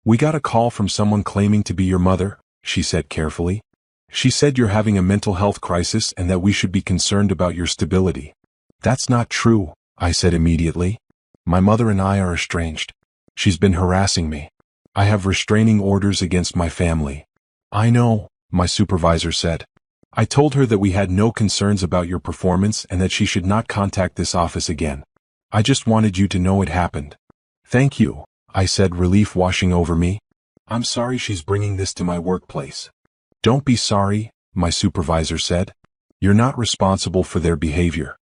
S1: We got a call from someone claiming to be your mother, she said carefully. She said you're having a mental health crisis and that we should be concerned about your stability. That's not true, I said immediately. My mother and I are estranged. She's been harassing me. I have restraining orders against my family. I know, my supervisor said. I told her that we had no concerns about your performance and that she should not contact this office again. I just wanted you to know it happened. Thank you, I said, relief washing over me. I'm sorry she's bringing this to my workplace. Don't be sorry, my supervisor said. You're not responsible for their behavior.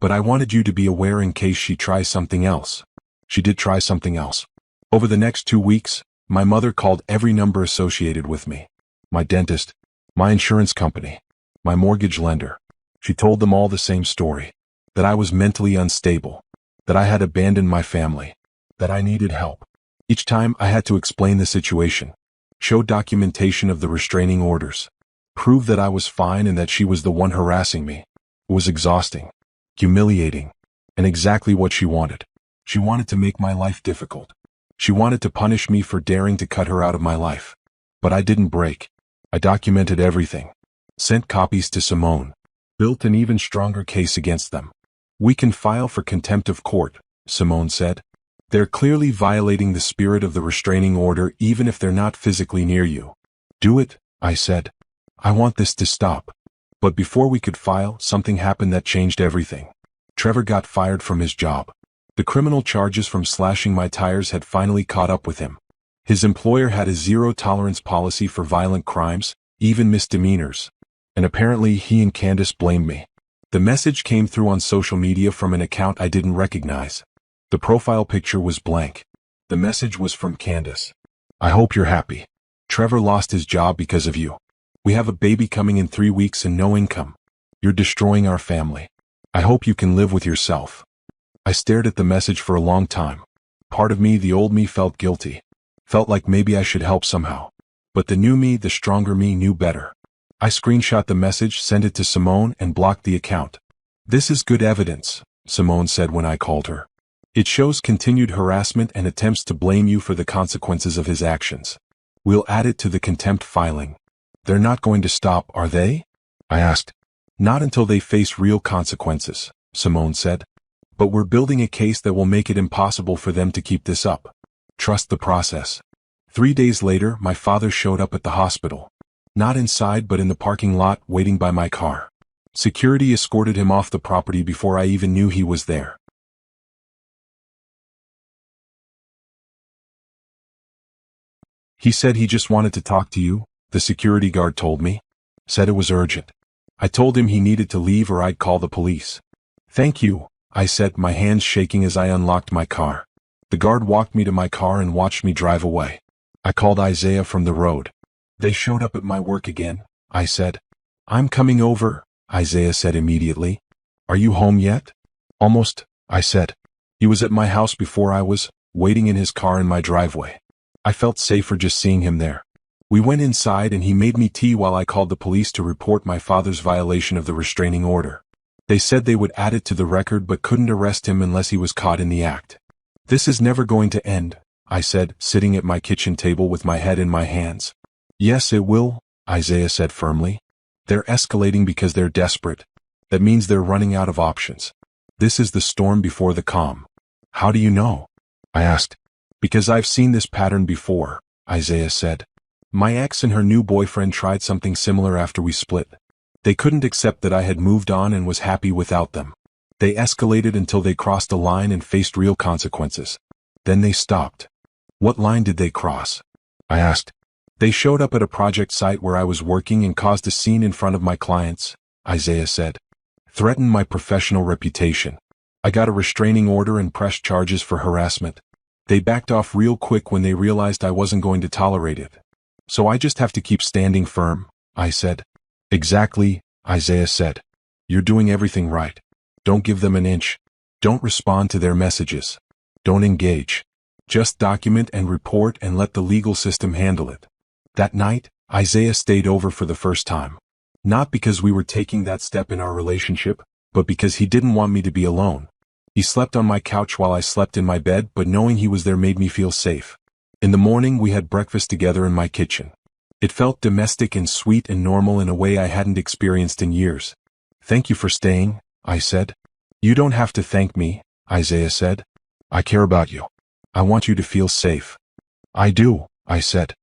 S1: But I wanted you to be aware in case she tries something else. She did try something else. Over the next 2 weeks, my mother called every number associated with me. My dentist, my insurance company, my mortgage lender. She told them all the same story. That I was mentally unstable. That I had abandoned my family. That I needed help. Each time I had to explain the situation. Show documentation of the restraining orders. Prove that I was fine and that she was the one harassing me. It was exhausting. Humiliating. And exactly what she wanted. She wanted to make my life difficult. She wanted to punish me for daring to cut her out of my life. But I didn't break. I documented everything. Sent copies to Simone. Built an even stronger case against them. We can file for contempt of court, Simone said. They're clearly violating the spirit of the restraining order even if they're not physically near you. Do it, I said. I want this to stop. But before we could file, something happened that changed everything. Trevor got fired from his job. The criminal charges from slashing my tires had finally caught up with him. His employer had a zero-tolerance policy for violent crimes, even misdemeanors. And apparently he and Candace blamed me. The message came through on social media from an account I didn't recognize. The profile picture was blank. The message was from Candace. I hope you're happy. Trevor lost his job because of you. We have a baby coming in 3 weeks and no income. You're destroying our family. I hope you can live with yourself." I stared at the message for a long time. Part of me, the old me, felt guilty. Felt like maybe I should help somehow. But the new me, the stronger me, knew better. I screenshot the message, sent it to Simone, and blocked the account. "This is good evidence," Simone said when I called her. "It shows continued harassment and attempts to blame you for the consequences of his actions. We'll add it to the contempt filing." "They're not going to stop, are they?" I asked. "Not until they face real consequences," Simone said. "But we're building a case that will make it impossible for them to keep this up. Trust the process." 3 days later, my father showed up at the hospital. Not inside, but in the parking lot, waiting by my car. Security escorted him off the property before I even knew he was there. "He said he just wanted to talk to you," the security guard told me. "Said it was urgent. I told him he needed to leave or I'd call the police." "Thank you," I said, my hands shaking as I unlocked my car. The guard walked me to my car and watched me drive away. I called Isaiah from the road. "They showed up at my work again," I said. "I'm coming over," Isaiah said immediately. "Are you home yet?" "Almost," I said. He was at my house before I was, waiting in his car in my driveway. I felt safer just seeing him there. We went inside and he made me tea while I called the police to report my father's violation of the restraining order. They said they would add it to the record but couldn't arrest him unless he was caught in the act. "This is never going to end," I said, sitting at my kitchen table with my head in my hands. "Yes, it will," Isaiah said firmly. "They're escalating because they're desperate. That means they're running out of options. This is the storm before the calm." "How do you know?" I asked. "Because I've seen this pattern before," Isaiah said. "My ex and her new boyfriend tried something similar after we split. They couldn't accept that I had moved on and was happy without them. They escalated until they crossed a line and faced real consequences. Then they stopped." "What line did they cross?" I asked. "They showed up at a project site where I was working and caused a scene in front of my clients," Isaiah said. "Threatened my professional reputation. I got a restraining order and pressed charges for harassment. They backed off real quick when they realized I wasn't going to tolerate it. So I just have to keep standing firm," I said. "Exactly," Isaiah said. "You're doing everything right. Don't give them an inch. Don't respond to their messages. Don't engage. Just document and report and let the legal system handle it." That night, Isaiah stayed over for the first time. Not because we were taking that step in our relationship, but because he didn't want me to be alone. He slept on my couch while I slept in my bed, but knowing he was there made me feel safe. In the morning, we had breakfast together in my kitchen. It felt domestic and sweet and normal in a way I hadn't experienced in years. "Thank you for staying," I said. "You don't have to thank me," Isaiah said. "I care about you. I want you to feel safe." "I do," I said.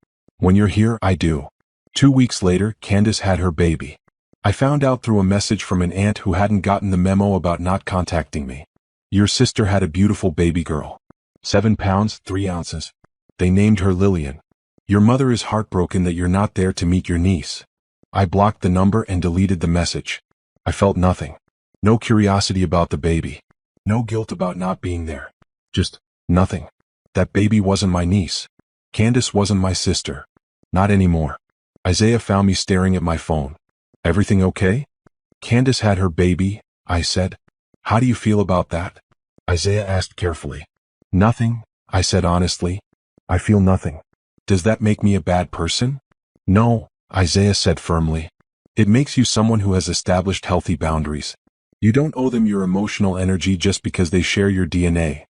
S1: "When you're here, I do." 2 weeks later, Candace had her baby. I found out through a message from an aunt who hadn't gotten the memo about not contacting me. "Your sister had a beautiful baby girl. 7 pounds, 3 ounces. They named her Lillian. Your mother is heartbroken that you're not there to meet your niece." I blocked the number and deleted the message. I felt nothing. No curiosity about the baby. No guilt about not being there. Just nothing. That baby wasn't my niece. Candace wasn't my sister. Not anymore. Isaiah found me staring at my phone. "Everything okay?" "Candace had her baby," I said. "How do you feel about that?" Isaiah asked carefully. "Nothing," I said honestly. "I feel nothing." "Does that make me a bad person?" "No," Isaiah said firmly. "It makes you someone who has established healthy boundaries. You don't owe them your emotional energy just because they share your DNA."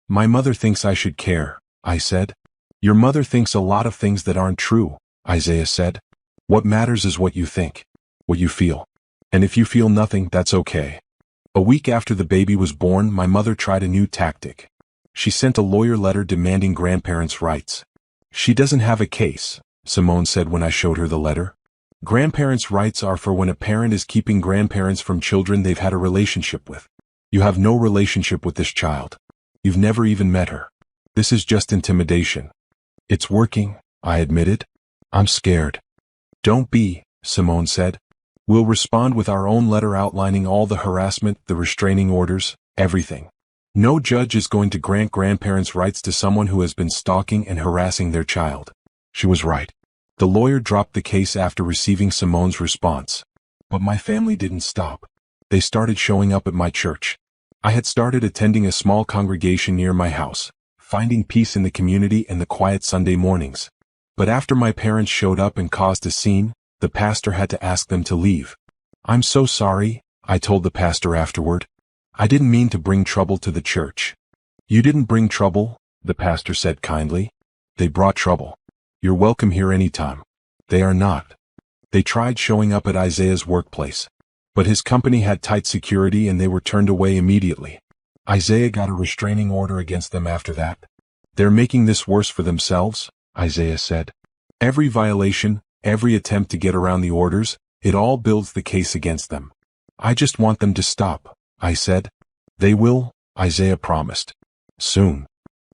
S1: "My mother thinks I should care," I said. "Your mother thinks a lot of things that aren't true," Isaiah said. "What matters is what you think, what you feel. And if you feel nothing, that's okay." A week after the baby was born, my mother tried a new tactic. She sent a lawyer letter demanding grandparents' rights. "She doesn't have a case," Simone said when I showed her the letter. "Grandparents' rights are for when a parent is keeping grandparents from children they've had a relationship with. You have no relationship with this child. You've never even met her. This is just intimidation." "It's working," I admitted. "I'm scared." "Don't be," Simone said. "We'll respond with our own letter outlining all the harassment, the restraining orders, everything. No judge is going to grant grandparents' rights to someone who has been stalking and harassing their child." She was right. The lawyer dropped the case after receiving Simone's response. But my family didn't stop. They started showing up at my church. I had started attending a small congregation near my house, finding peace in the community and the quiet Sunday mornings. But after my parents showed up and caused a scene, the pastor had to ask them to leave. "I'm so sorry," I told the pastor afterward. "I didn't mean to bring trouble to the church." "You didn't bring trouble," the pastor said kindly. "They brought trouble. You're welcome here anytime." "They are not." They tried showing up at Isaiah's workplace. But his company had tight security and they were turned away immediately. Isaiah got a restraining order against them after that. "They're making this worse for themselves," Isaiah said. "Every violation, every attempt to get around the orders, it all builds the case against them. I just want them to stop," I said. "They will," Isaiah promised. Soon.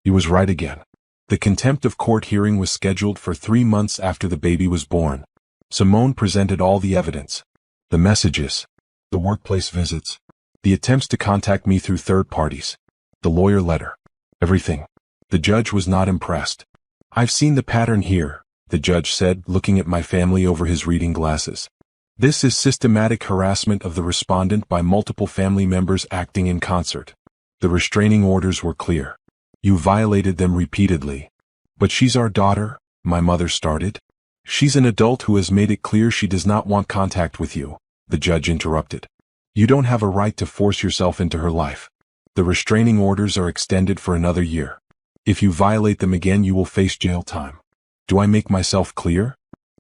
S1: He was right again. The contempt of court hearing was scheduled for 3 months after the baby was born. Simone presented all the evidence. The messages. The workplace visits. The attempts to contact me through third parties. The lawyer letter. Everything. The judge was not impressed. "I've seen the pattern here," the judge said, looking at my family over his reading glasses. "This is systematic harassment of the respondent by multiple family members acting in concert. The restraining orders were clear. You violated them repeatedly." "But she's our daughter," my mother started. "She's an adult who has made it clear she does not want contact with you," the judge interrupted. "You don't have a right to force yourself into her life. The restraining orders are extended for another year. If you violate them again, you will face jail time." "Do I make myself clear?"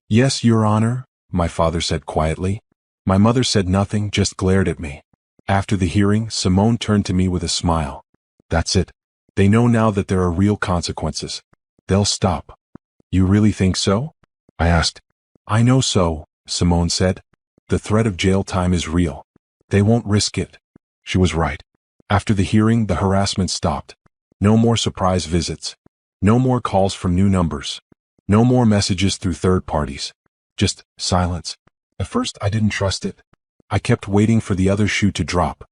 S1: "Yes, Your Honor," my father said quietly. My mother said nothing, just glared at me. After the hearing, Simone turned to me with a smile. "That's it. They know now that there are real consequences. They'll stop." "You really think so?" I asked. "I know so," Simone said. "The threat of jail time is real. They won't risk it." She was right. After the hearing, the harassment stopped. No more surprise visits. No more calls from new numbers. No more messages through third parties. Just silence. At first, I didn't trust it. I kept waiting for the other shoe to drop.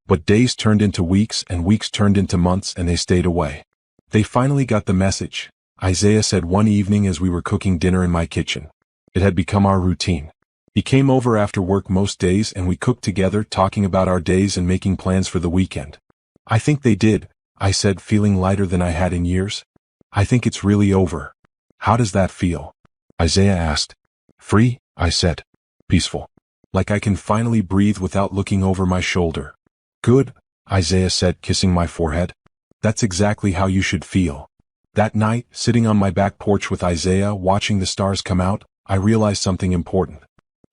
S1: But days turned into weeks and weeks turned into months and they stayed away. "They finally got the message," Isaiah said one evening as we were cooking dinner in my kitchen. It had become our routine. He came over after work most days and we cooked together, talking about our days and making plans for the weekend. "I think they did," I said, feeling lighter than I had in years. "I think it's really over." "How does that feel?" Isaiah asked. "Free," I said. "Peaceful. Like I can finally breathe without looking over my shoulder." "Good," Isaiah said, kissing my forehead. "That's exactly how you should feel." That night, sitting on my back porch with Isaiah, watching the stars come out, I realized something important.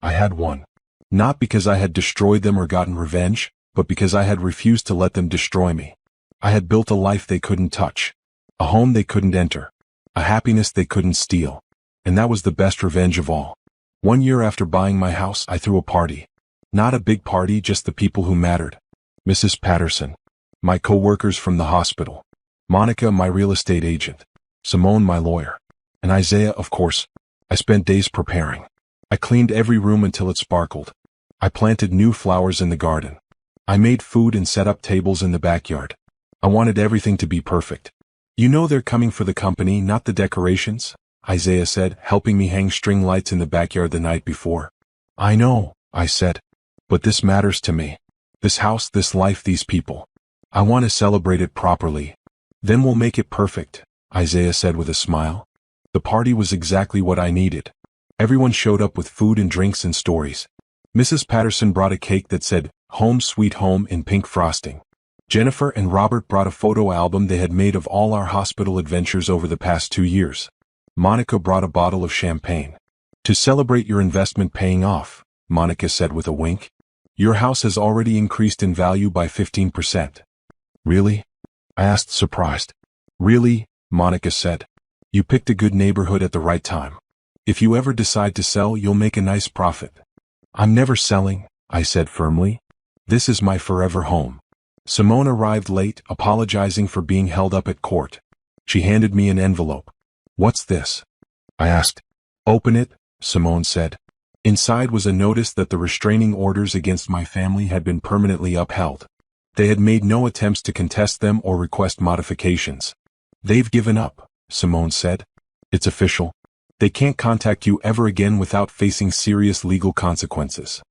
S1: I had won. Not because I had destroyed them or gotten revenge, but because I had refused to let them destroy me. I had built a life they couldn't touch. A home they couldn't enter. A happiness they couldn't steal. And that was the best revenge of all. 1 year after buying my house, I threw a party. Not a big party, just the people who mattered. Mrs. Patterson. My co-workers from the hospital. Monica, my real estate agent. Simone, my lawyer. And Isaiah, of course. I spent days preparing. I cleaned every room until it sparkled. I planted new flowers in the garden. I made food and set up tables in the backyard. I wanted everything to be perfect. "You know they're coming for the company, not the decorations," Isaiah said, helping me hang string lights in the backyard the night before. "I know," I said. "But this matters to me. This house, this life, these people. I want to celebrate it properly. Then we'll make it perfect," Isaiah said with a smile. The party was exactly what I needed. Everyone showed up with food and drinks and stories. Mrs. Patterson brought a cake that said, "Home Sweet Home" in pink frosting. Jennifer and Robert brought a photo album they had made of all our hospital adventures over the past 2 years. Monica brought a bottle of champagne. "To celebrate your investment paying off," Monica said with a wink. "Your house has already increased in value by 15%. "Really?" I asked, surprised. "Really," Monica said. "You picked a good neighborhood at the right time. If you ever decide to sell, you'll make a nice profit." "I'm never selling," I said firmly. "This is my forever home." Simone arrived late, apologizing for being held up at court. She handed me an envelope. "What's this?" I asked. "Open it," Simone said. Inside was a notice that the restraining orders against my family had been permanently upheld. They had made no attempts to contest them or request modifications. "They've given up," Simone said. "It's official." They can't contact you ever again without facing serious legal consequences.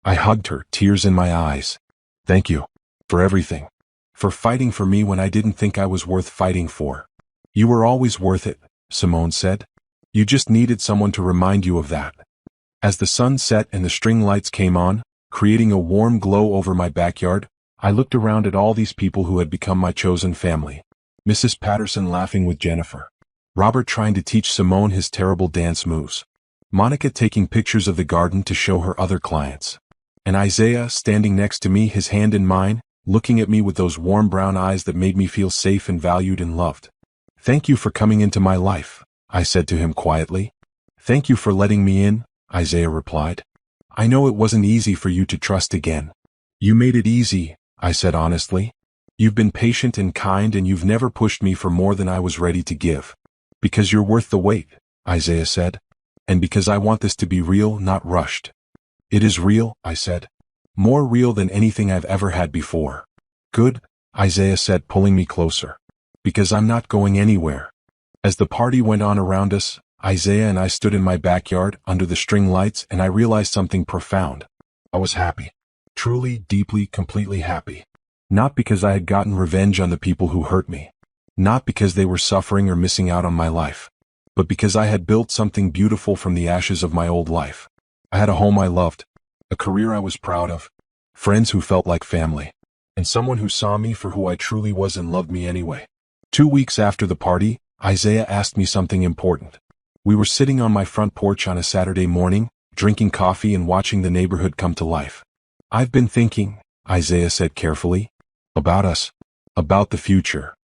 S1: I hugged her, tears in my eyes. Thank you. For everything. For fighting for me when I didn't think I was worth fighting for. You were always worth it, Simone said. You just needed someone to remind you of that. As the sun set and the string lights came on, creating a warm glow over my backyard, I looked around at all these people who had become my chosen family. Mrs. Patterson laughing with Jennifer. Robert trying to teach Simone his terrible dance moves. Monica taking pictures of the garden to show her other clients. And Isaiah standing next to me, his hand in mine, looking at me with those warm brown eyes that made me feel safe and valued and loved. Thank you for coming into my life, I said to him quietly. Thank you for letting me in, Isaiah replied. I know it wasn't easy for you to trust again. You made it easy, I said honestly. You've been patient and kind and you've never pushed me for more than I was ready to give. Because you're worth the wait, Isaiah said. And because I want this to be real, not rushed. It is real, I said. More real than anything I've ever had before. Good, Isaiah said, pulling me closer. Because I'm not going anywhere. As the party went on around us, Isaiah and I stood in my backyard under the string lights and I realized something profound. I was happy. Truly, deeply, completely happy. Not because I had gotten revenge on the people who hurt me. Not because they were suffering or missing out on my life. But because I had built something beautiful from the ashes of my old life. I had a home I loved. A career I was proud of. Friends who felt like family. And someone who saw me for who I truly was and loved me anyway. 2 weeks after the party, Isaiah asked me something important. We were sitting on my front porch on a Saturday morning, drinking coffee and watching the neighborhood come to life. I've been thinking, Isaiah said carefully, about us, about the future.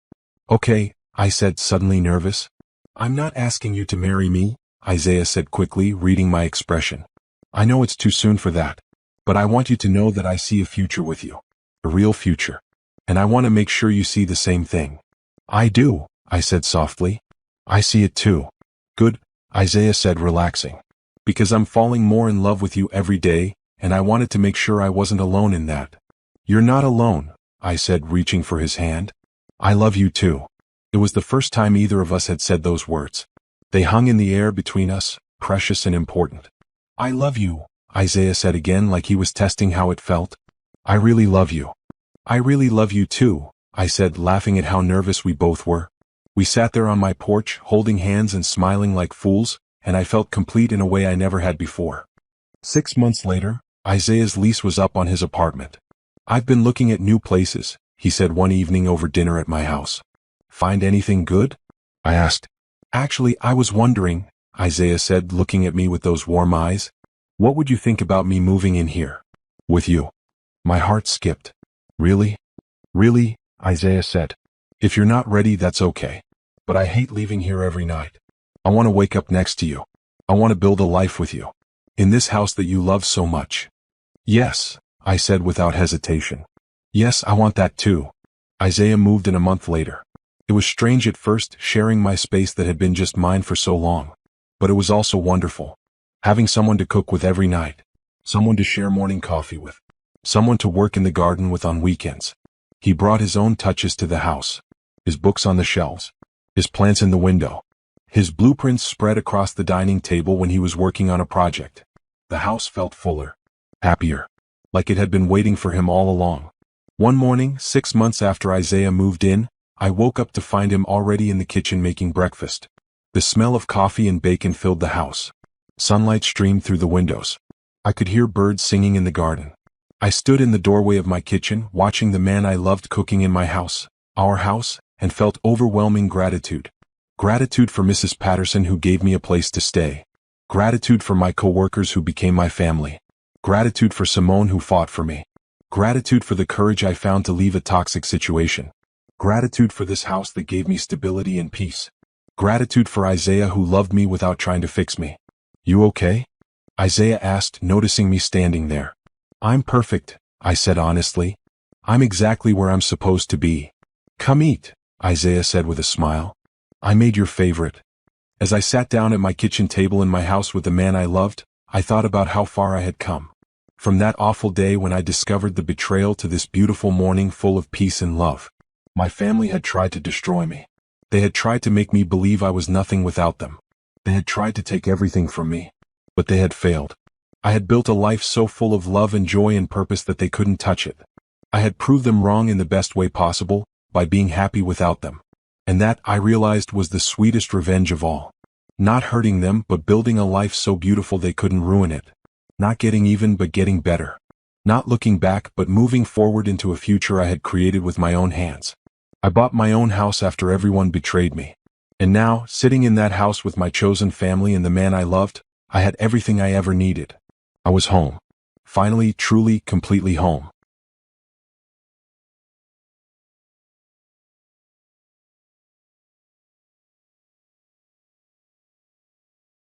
S1: Okay, I said, suddenly nervous. I'm not asking you to marry me, Isaiah said quickly, reading my expression. I know it's too soon for that, but I want you to know that I see a future with you. A real future. And I want to make sure you see the same thing. I do, I said softly. I see it too. Good, Isaiah said, relaxing. Because I'm falling more in love with you every day, and I wanted to make sure I wasn't alone in that. You're not alone, I said, reaching for his hand. I love you too. It was the first time either of us had said those words. They hung in the air between us, precious and important. I love you, Isaiah said again, like he was testing how it felt. I really love you. I really love you too, I said, laughing at how nervous we both were. We sat there on my porch, holding hands and smiling like fools, and I felt complete in a way I never had before. 6 months later, Isaiah's lease was up on his apartment. I've been looking at new places, he said one evening over dinner at my house. Find anything good? I asked. Actually, I was wondering, Isaiah said, looking at me with those warm eyes. What would you think about me moving in here? With you? My heart skipped. Really? Really? Isaiah said. If you're not ready, that's okay. But I hate leaving here every night. I want to wake up next to you. I want to build a life with you. In this house that you love so much. Yes, I said without hesitation. Yes, I want that too. Isaiah moved in a month later. It was strange at first, sharing my space that had been just mine for so long. But it was also wonderful. Having someone to cook with every night. Someone to share morning coffee with. Someone to work in the garden with on weekends. He brought his own touches to the house. His books on the shelves. His plants in the window. His blueprints spread across the dining table when he was working on a project. The house felt fuller. Happier. Like it had been waiting for him all along. One morning, 6 months after Isaiah moved in, I woke up to find him already in the kitchen making breakfast. The smell of coffee and bacon filled the house. Sunlight streamed through the windows. I could hear birds singing in the garden. I stood in the doorway of my kitchen, watching the man I loved cooking in my house, our house, and felt overwhelming gratitude. Gratitude for Mrs. Patterson who gave me a place to stay. Gratitude for my coworkers who became my family. Gratitude for Simone who fought for me. Gratitude for the courage I found to leave a toxic situation. Gratitude for this house that gave me stability and peace. Gratitude for Isaiah who loved me without trying to fix me. You okay? Isaiah asked, noticing me standing there. I'm perfect, I said honestly. I'm exactly where I'm supposed to be. Come eat, Isaiah said with a smile. I made your favorite. As I sat down at my kitchen table in my house with the man I loved, I thought about how far I had come. From that awful day when I discovered the betrayal to this beautiful morning full of peace and love. My family had tried to destroy me. They had tried to make me believe I was nothing without them. They had tried to take everything from me, but they had failed. I had built a life so full of love and joy and purpose that they couldn't touch it. I had proved them wrong in the best way possible, by being happy without them. And that, I realized, was the sweetest revenge of all. Not hurting them, but building a life so beautiful they couldn't ruin it. Not getting even, but getting better. Not looking back, but moving forward into a future I had created with my own hands. I bought my own house after everyone betrayed me. And now, sitting in that house with my chosen family and the man I loved, I had everything I ever needed. I was home. Finally, truly, completely home.